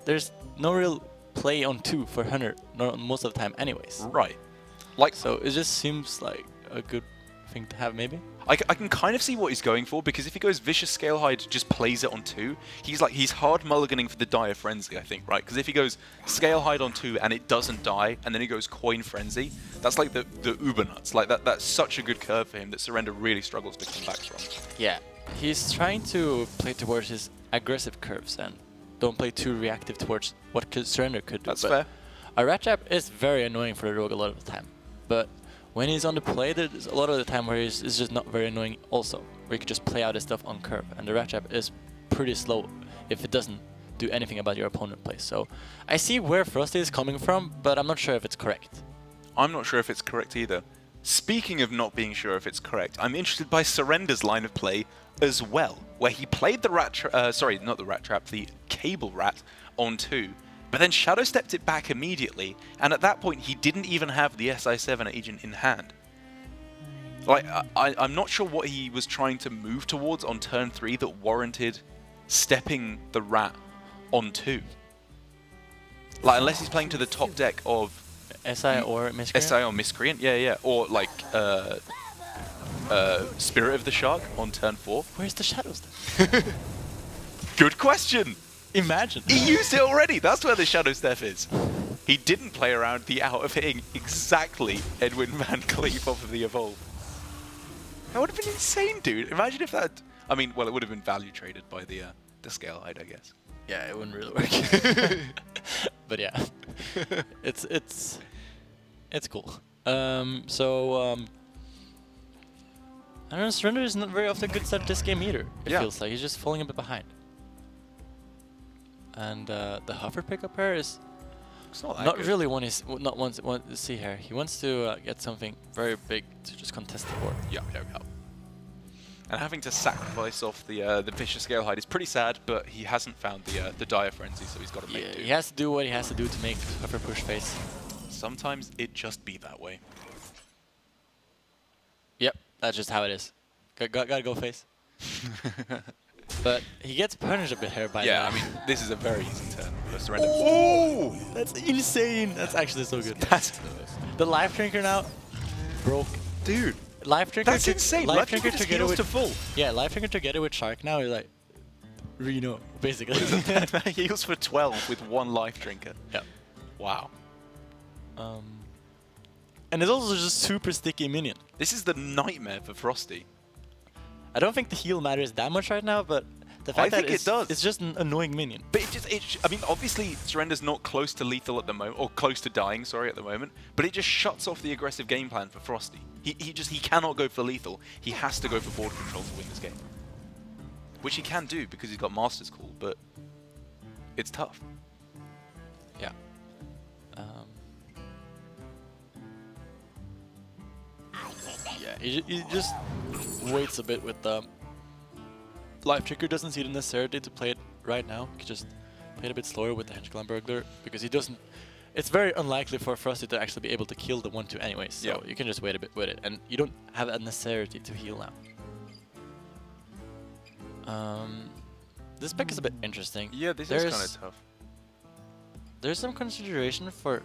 there's no real play on 2 for hunter most of the time, anyways. Right. Like, so it just seems like a good thing to have, maybe. I can kind of see what he's going for, because if he goes Vicious Scalehide, just plays it on 2, he's hard mulliganing for the Dire Frenzy, I think, right? Because if he goes Scalehide on 2 and it doesn't die, and then he goes Coin Frenzy, that's like the uber nuts. Like that's such a good curve for him that Surrender really struggles to come back from. Yeah, he's trying to play towards his aggressive curves and don't play too reactive towards what Surrender could do. That's fair. A Rat Trap is very annoying for the Rogue a lot of the time, but when he's on the play, there's a lot of the time where it's just not very annoying also, where he can just play out his stuff on curve, and the Rat Trap is pretty slow if it doesn't do anything about your opponent play. So I see where FroStee is coming from, but I'm not sure if it's correct. I'm not sure if it's correct either. Speaking of not being sure if it's correct, I'm interested by Surrender's line of play as well, where he played the the Cable Rat on 2, but then Shadow stepped it back immediately, and at that point he didn't even have the SI7 agent in hand. Like, I'm not sure what he was trying to move towards on turn 3 that warranted stepping the Rat on 2. Like, unless he's playing to the top deck of SI or Miscreant? SI or Miscreant, yeah. Or like Spirit of the Shark on turn 4. Where's the Shadow Step? Good question! Imagine. He used it already! That's where the Shadow Step is. He didn't play around the out of hitting exactly Edwin Van Cleef off of the Evolve. That would have been insane, dude. Imagine if that... I mean, well, it would have been value traded by the Scalehide, I guess. Yeah, it wouldn't really work. But yeah, it's cool. I don't know, Surrender is not very often a good start this game either. It feels like he's just falling a bit behind. And the Hover pickup here is not really one to see here. He wants to get something very big to just contest the board. Yeah. And having to sacrifice off the Vicious Scalehide is pretty sad, but he hasn't found the Dire Frenzy, so he's got to make do. He has to do what he has to do to make Hover push face. Sometimes it just be that way. Yep, that's just how it is. Gotta go face. But he gets punished a bit here by I mean, this is a very easy turn for Surrender. Oh! That's insane! That's actually so good. The Life Drinker now broke. Dude, Life Drinker. that's insane. Life Drinker just together heals with to full. Yeah, Life Drinker together with Shark now is like Reno, basically. He heals for 12 with 1 Life Drinker. Yeah. Wow. And it's also just super sticky minion. This is the nightmare for FroStee. I don't think the heal matters that much right now, but the fact that it does. It's just an annoying minion. But I mean, obviously, Surrender's not close to lethal at the moment, or close to dying, sorry, at the moment, but it just shuts off the aggressive game plan for FroStee. He cannot go for lethal. He has to go for board control to win this game. Which he can do because he's got Master's Call, but it's tough. Yeah. Yeah, he just waits a bit with the life trigger, doesn't see the necessity to play it right now. He could just play it a bit slower with the Henchclan Burglar because he doesn't. It's very unlikely for FroStee to actually be able to kill the 1-2 anyway, so you can just wait a bit with it, and you don't have a necessity to heal now. This pick is a bit interesting. Yeah, this is kind of tough. There's some consideration for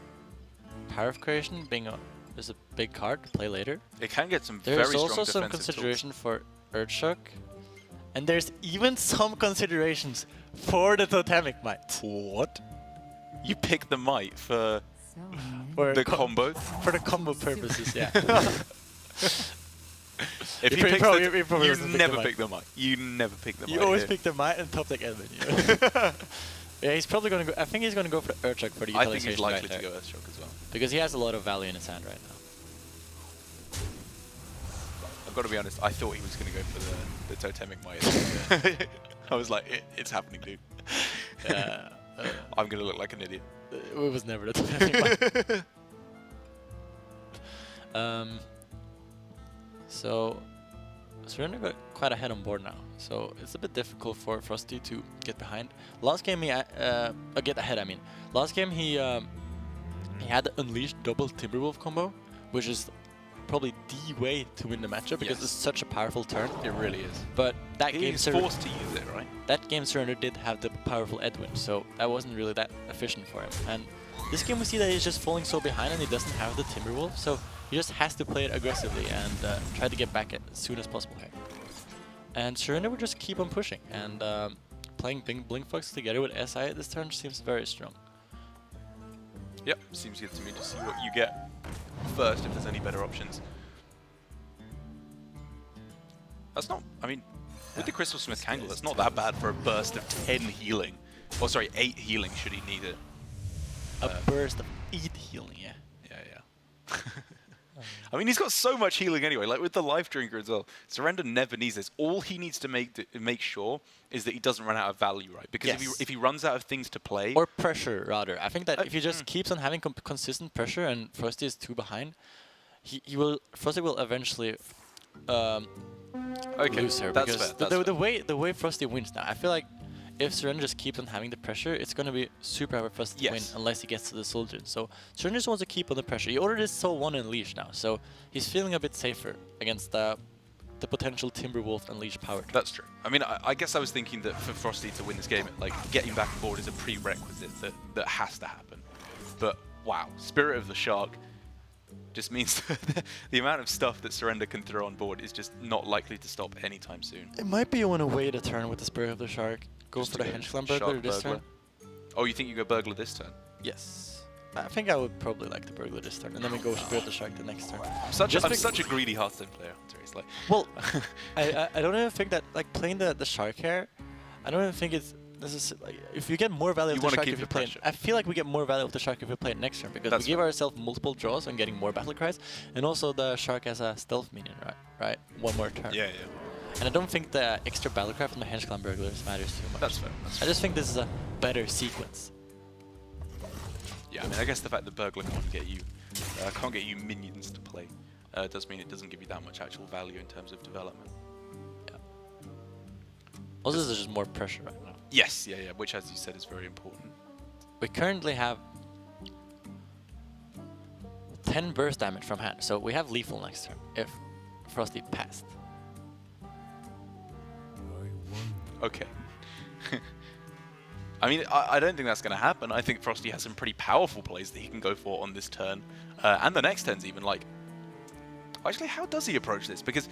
Power of Creation being is a big card to play later. It can get some very strong There's defensive also some consideration for Earthshock. And there's even some considerations for the Totemic Might. What? You pick the Might for So many. For the combo? For the combo purposes, yeah. If You you pick probably- the, you probably you doesn't pick never the Might. pick the Might. You never pick the Might. You always here. pick the Might and top deck Edwin. Yeah, he's probably going to go. I think he's going to go for the Earthshock for the I utilization. think he's likely right to there. go Earthshock as well. Because he has a lot of value in his hand right now. I've got to be honest, I thought he was going to go for the Totemic Might. I was like, it's happening, dude. Yeah. I'm going to look like an idiot. It was never the Totemic Might. So Surrender got quite ahead on board now, so it's a bit difficult for FroStee to get behind. Last game he get ahead. I mean, last game he had the Unleashed double Timberwolf combo, which is probably the way to win the matchup because it's such a powerful turn. It really is. But that game He's forced to use it, right? that game Surrender did have the powerful Edwin, so that wasn't really that efficient for him. And this game we see that he's just falling so behind and he doesn't have the Timberwolf, so he just has to play it aggressively and try to get back as soon as possible here. And Surrender will just keep on pushing, and playing Blink Fox together with SI this turn seems very strong. Yep, seems good to me to see what you get first, if there's any better options. That's not, I mean, with the Crystal Smith Kangle, that's not that bad for a burst of 10 healing. Oh, sorry, 8 healing should he need it. A burst of 8 healing, yeah. Yeah. I mean, he's got so much healing anyway, like with the Life Drinker as well. Surrender never needs this. All he needs to make sure is that he doesn't run out of value, right? Because if he runs out of things to play... Or pressure, rather. I think that if he just keeps on having consistent pressure and FroStee is 2 behind, FroStee will eventually lose her. That's because fair. the way FroStee wins now, I feel like if Surrender just keeps on having the pressure, it's going to be super hard for FroStee to win unless he gets to the Soldier. So Surrender just wants to keep on the pressure. He already saw 1 Unleash now, so he's feeling a bit safer against the potential Timberwolf Unleash power. That's true. I mean, I guess I was thinking that for FroStee to win this game, like getting back on board is a prerequisite that has to happen. But wow, Spirit of the Shark just means the amount of stuff that Surrender can throw on board is just not likely to stop anytime soon. It might be you want to wait a turn with the Spirit of the Shark. Go Just for to the go Henchclan Burglar Shark this Burglar. turn. Oh, you think you go Burglar this turn? Yes. I think I would probably like the Burglar this turn, and then we go Spirit of the Shark the next turn. I'm Just such a greedy Hearthstone player, seriously. Well, I don't even think that like playing the Shark here, I don't even think it's like if you get more value of the wanna Shark keep if you the play pressure. I feel like we get more value of the Shark if we play it next turn because That's we give fair. ourselves multiple draws on getting more battle cries, and also the Shark has a stealth minion, right? One more turn. Yeah. And I don't think the extra battle cry from the Henchclan Burglars matters too much. That's fair. I just think this is a better sequence. Yeah, I mean, I guess the fact that Burglar can't get you minions to play does mean it doesn't give you that much actual value in terms of development. Also, there's just more pressure right now. Yes, yeah, which, as you said, is very important. We currently have 10 burst damage from hand, so we have lethal next turn if FroStee passed. Okay. I mean, I don't think that's going to happen. I think FroStee has some pretty powerful plays that he can go for on this turn, and the next turn's even. Like, actually, how does he approach this? Because,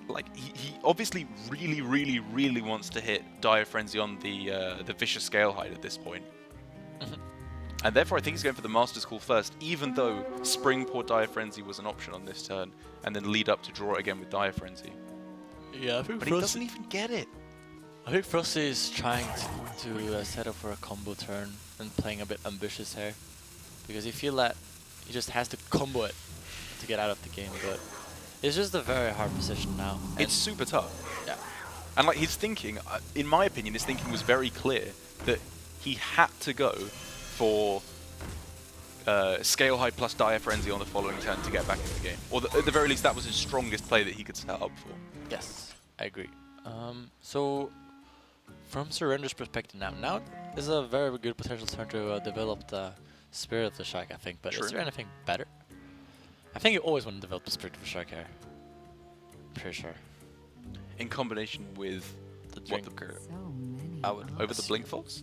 like, he obviously really wants to hit Dire Frenzy on the Vicious Scalehide at this point. And therefore, I think he's going for the Master's Call first, even though Springport Dire Frenzy was an option on this turn, and then lead up to draw it again with Dire Frenzy. Yeah, I think But he doesn't even get it. I think FroStee is trying to set up for a combo turn and playing a bit ambitious here, because you feel that he just has to combo it to get out of the game, but it's just a very hard position now. It's super tough. Yeah. And like his thinking, in my opinion, his thinking was very clear that he had to go for Scalehide plus Dire Frenzy on the following turn to get back in the game. Or at the very least, that was his strongest play that he could set up for. Yes, I agree. So, from Surrender's perspective now is a very good potential turn to develop the Spirit of the Shark, I think. But True. is there anything better? I think you always want to develop the Spirit of the Shark here. Pretty sure. In combination with The what drinker. So many I would over the options. Blink Fox?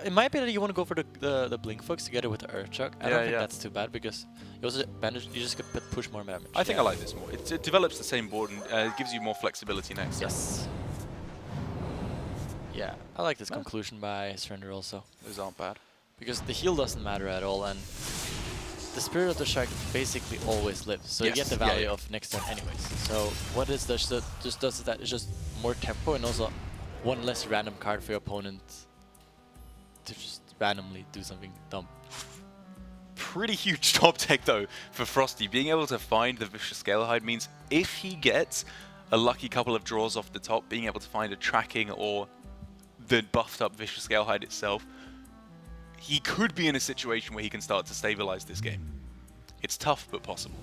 It might be that you want to go for the Blink Fox together with the Earth Chuck. I don't think that's too bad because you also bandage. You just get push more damage. I think I like this more. It develops the same board and it gives you more flexibility next. Yes. Yeah, I like this Nice. conclusion by Surrender also Those aren't bad. because the heal doesn't matter at all and the Spirit of the Shark basically always lives, so you get Yes, the yeah, value yeah. of next turn anyways. So what is this that just does that? It's just more tempo and also one less random card for your opponent to just randomly do something dumb. Pretty huge top tech though for FroStee. Being able to find the Vicious Scalehide means if he gets a lucky couple of draws off the top, being able to find a tracking or the buffed up Vicious Scalehide itself, he could be in a situation where he can start to stabilize this game. It's tough but possible.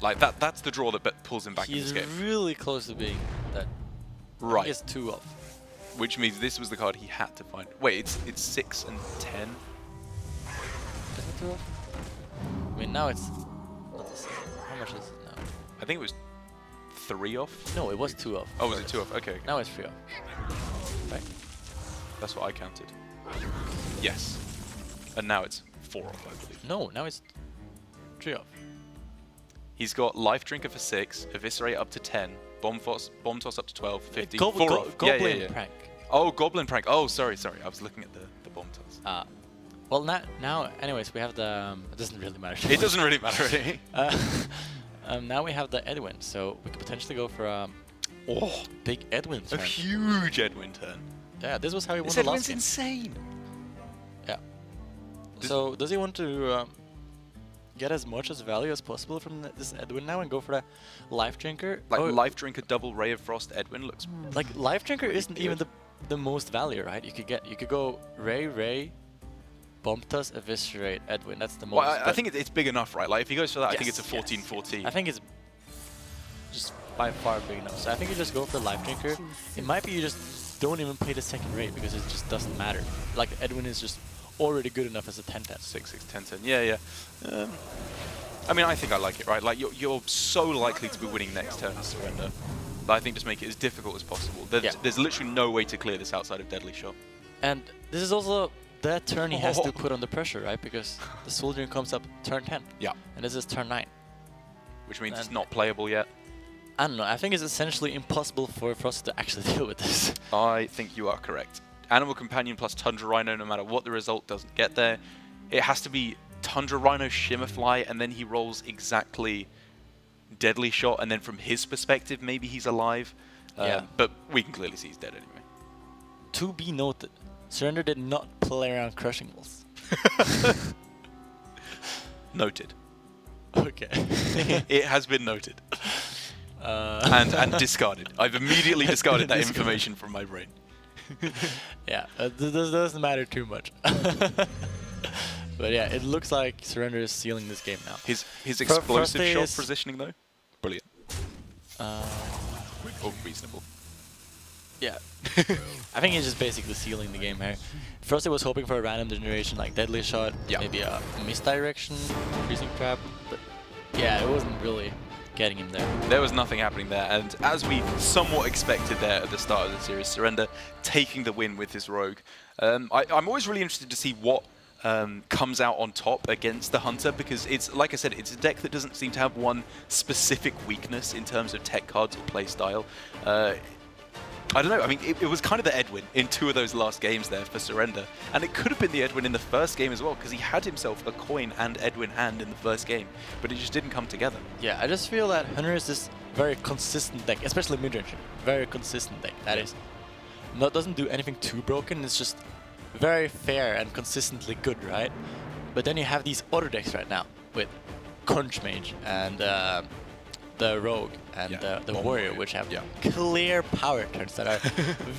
Like that's the draw that pulls him back in this He's game. really close to being that. Right. He gets 2 off. Which means this was the card he had to find. Wait, it's 6 and 10? Is it 2 off? I mean, now it's not the same. How much is it now? I think it was 3 off. No, it was 2 off. Oh, was it 2 off? Okay. Now it's 3 off. Right? That's what I counted. Yes. And now it's 4 off, I believe. No, now it's 3 off. He's got Life Drinker for 6, Eviscerate up to 10, Bomb Toss up to 12, 15, 4 off. Goblin Prank. Oh, Goblin Prank. Oh, sorry. I was looking at the Bomb Toss. Well, now, anyways, we have the. It doesn't really matter. It doesn't really matter, really. Now we have the Edwin, so we could potentially go for a Oh, big Edwin a turn. huge Edwin turn. Yeah, this was how he won This the last Edwin's game. insane. Yeah. This- So does he want to get as much as value as possible from this Edwin now and go for the Life Drinker? Like Oh, Life Drinker double Ray of Frost Edwin looks. like Life Drinker isn't even good. the most value, right? You could get go Ray, Bomb Toss, Eviscerate, Edwin. That's the most. Well, I but think it's big enough, right? Like if he goes for that, I think yes, it's a 14-14. I think it's just by far big enough. So I think you just go for Life Drinker. It might be you just don't even play the second Ray because it just doesn't matter. Like Edwin is just already good enough as a 10-10. 6, 10, 10. Yeah. I mean, I think I like it, right? Like you're so likely to be winning next turn as Surrender. But I think just make it as difficult as possible. There's literally no way to clear this outside of Deadly Shot. And this is also that turn he has to put under pressure, right? Because the Soldier comes up turn 10. Yeah. And this is turn 9. Which means it's And- not playable yet. I don't know. I think it's essentially impossible for FroStee to actually deal with this. I think you are correct. Animal Companion plus Tundra Rhino, no matter what the result, doesn't get there. It has to be Tundra Rhino, Shimmerfly, and then he rolls exactly Deadly Shot, and then from his perspective, maybe he's alive. Yeah. But we can clearly see he's dead anyway. To be noted, Surrender did not play around crushing balls. Noted. Okay. It has been noted. And discarded. I've immediately discarded that information from my brain. Yeah, this doesn't matter too much. But yeah, it looks like Surrender is sealing this game now. His explosive FroStee shot is- positioning, though, brilliant. Oh, reasonable. Yeah. I think he's just basically sealing the game here. FroStee was hoping for a random generation like Deadly Shot, Yeah. maybe a Misdirection, Freezing Trap, but yeah, it wasn't really getting him there. There was nothing happening there, and as we somewhat expected there at the start of the series, Surrender taking the win with his Rogue. I'm always really interested to see what comes out on top against the Hunter, because it's, like I said, it's a deck that doesn't seem to have one specific weakness in terms of tech cards or play style. I don't know, I mean, it was kind of the Edwin in 2 of those last games there for Surrender, and it could have been the Edwin in the first game as well, because he had himself a coin and Edwin hand in the first game, but it just didn't come together. Yeah, I just feel that Hunter is this very consistent deck, especially mid-range. Very consistent deck. That is, doesn't do anything too broken. It's just very fair and consistently good, right? But then you have these other decks right now with Conch Mage and the Rogue and the Warrior, which have clear power turns that are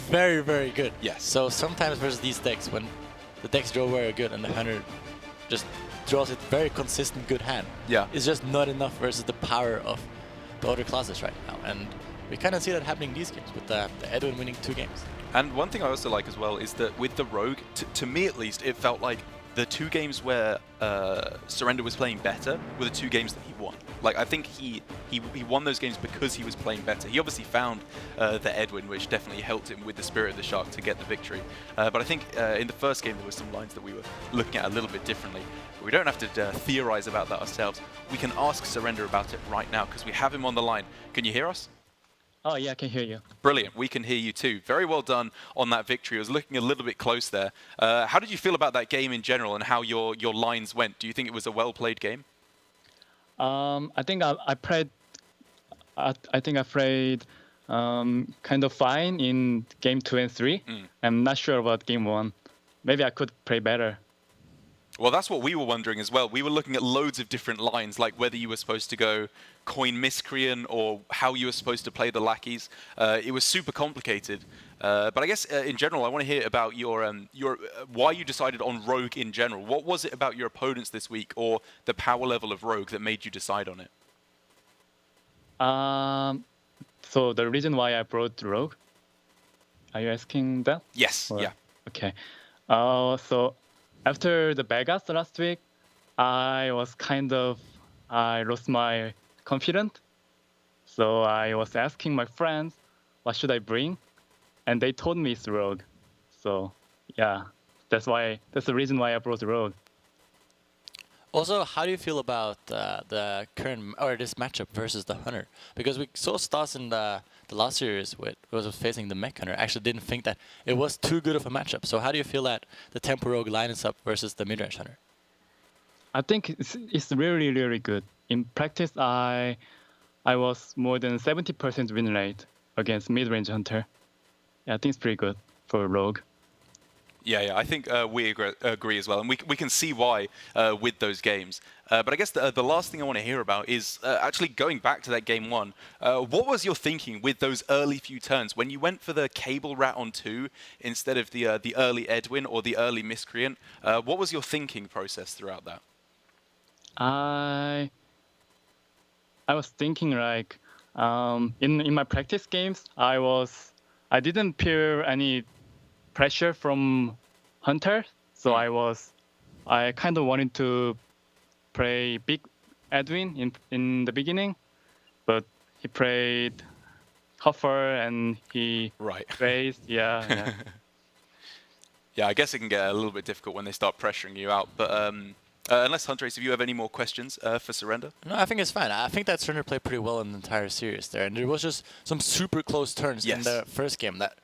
very, very good. Yes. So sometimes versus these decks, when the decks draw very good and the Hunter just draws it very consistent good hand, Yeah. it's just not enough versus the power of the other classes right now. And we kind of see that happening in these games with the Edwin winning 2 games. And one thing I also like as well is that with the Rogue, to me at least, it felt like the 2 games where Surrender was playing better were the 2 games that he won. Like, I think he won those games because he was playing better. He obviously found the Edwin, which definitely helped him with the Spirit of the Shark to get the victory. But I think in the first game there were some lines that we were looking at a little bit differently. We don't have to theorize about that ourselves. We can ask Surrender about it right now because we have him on the line. Can you hear us? Oh, yeah, I can hear you. Brilliant. We can hear you too. Very well done on that victory. I was looking a little bit close there. How did you feel about that game in general and how your lines went? Do you think it was a well-played game? I think I played. I think I played kind of fine in game 2 and 3. I'm not sure about game 1. Maybe I could play better. Well, that's what we were wondering as well. We were looking at loads of different lines, like whether you were supposed to go coin miscreant or how you were supposed to play the lackeys. It was super complicated. But I guess in general, I want to hear about your why you decided on Rogue in general. What was it about your opponents this week or the power level of Rogue that made you decide on it? So the reason why I brought Rogue, are you asking that? Yes, Or- yeah. Okay. So after the Vegas last week, I lost my confidence. So I was asking my friends, what should I bring? And they told me it's Rogue. So yeah, that's the reason why I brought Rogue. Also, how do you feel about the current or this matchup versus the Hunter? Because we saw Stas in the last series was facing the Mech Hunter. Actually, didn't think that it was too good of a matchup. So how do you feel that the Tempo Rogue lines up versus the Midrange Hunter? I think it's really, really good. In practice, I was more than 70% win rate against mid-range Hunter. Yeah, I think it's pretty good for Rogue. Yeah, I think we agree as well, and we can see why with those games. But I guess the last thing I want to hear about is actually going back to that game 1. What was your thinking with those early few turns when you went for the Cable Rat on 2 instead of the early Edwin or the early Miscreant? What was your thinking process throughout that? I was thinking like in my practice games, I didn't feel any pressure from Hunter, so I kind of wanted to play big Edwin in the beginning, but he played Huffer and he faced, yeah. Yeah, I guess it can get a little bit difficult when they start pressuring you out, but unless Hunter Ace, if you have any more questions for Surrender? No, I think it's fine. I think that Surrender played pretty well in the entire series there, and there was just some super close turns in the first game that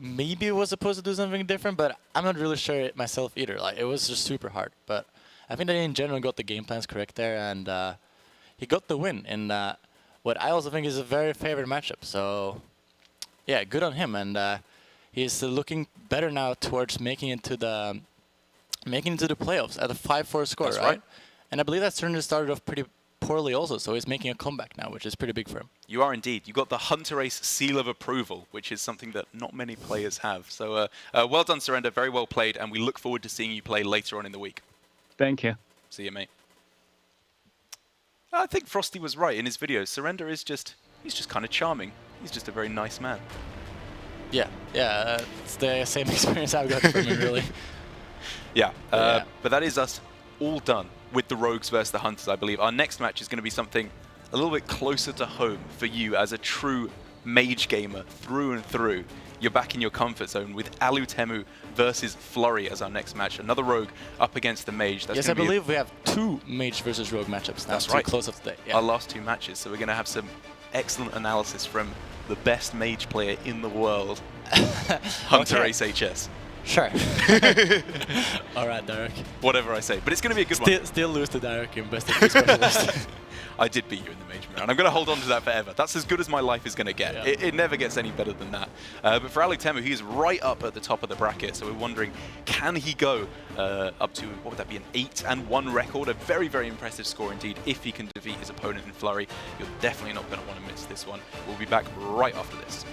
maybe was supposed to do something different, but I'm not really sure it myself either. Like, it was just super hard, but I think that in general got the game plans correct there, and he got the win in what I also think is a very favorite matchup. So yeah, good on him, and he's looking better now towards making it to the playoffs at a 5-4 score. That's right. And I believe that Surrender started off pretty poorly also, so he's making a comeback now, which is pretty big for him. You are indeed. You got the Hunter Ace seal of approval, which is something that not many players have. So well done, Surrender. Very well played, and we look forward to seeing you play later on in the week. Thank you. See you, mate. I think FroStee was right in his video. Surrender is he's just kind of charming. He's just a very nice man. Yeah, it's the same experience I've got from him, really. Yeah, but that is us all done with the Rogues versus the Hunters, I believe. Our next match is going to be something a little bit closer to home for you as a true mage gamer through and through. You're back in your comfort zone with Alutemu versus Flurry as our next match. Another Rogue up against the Mage. Yes, I believe we have 2 Mage versus Rogue matchups now. That's right. Close up today. Yeah. Our last 2 matches, so we're going to have some excellent analysis from the best Mage player in the world, Hunter Ace HS. Sure. All right, Derek. Whatever I say, but it's going to be a good one. Still lose to Derek in Best of 3 Specialist. I did beat you in the Mage round. I'm going to hold on to that forever. That's as good as my life is going to get. Yeah. It never gets any better than that. But for Alutemu, he's right up at the top of the bracket, so we're wondering, can he go up to, what would that be, an 8-1 record? A very, very impressive score indeed if he can defeat his opponent in Flurry. You're definitely not going to want to miss this one. We'll be back right after this.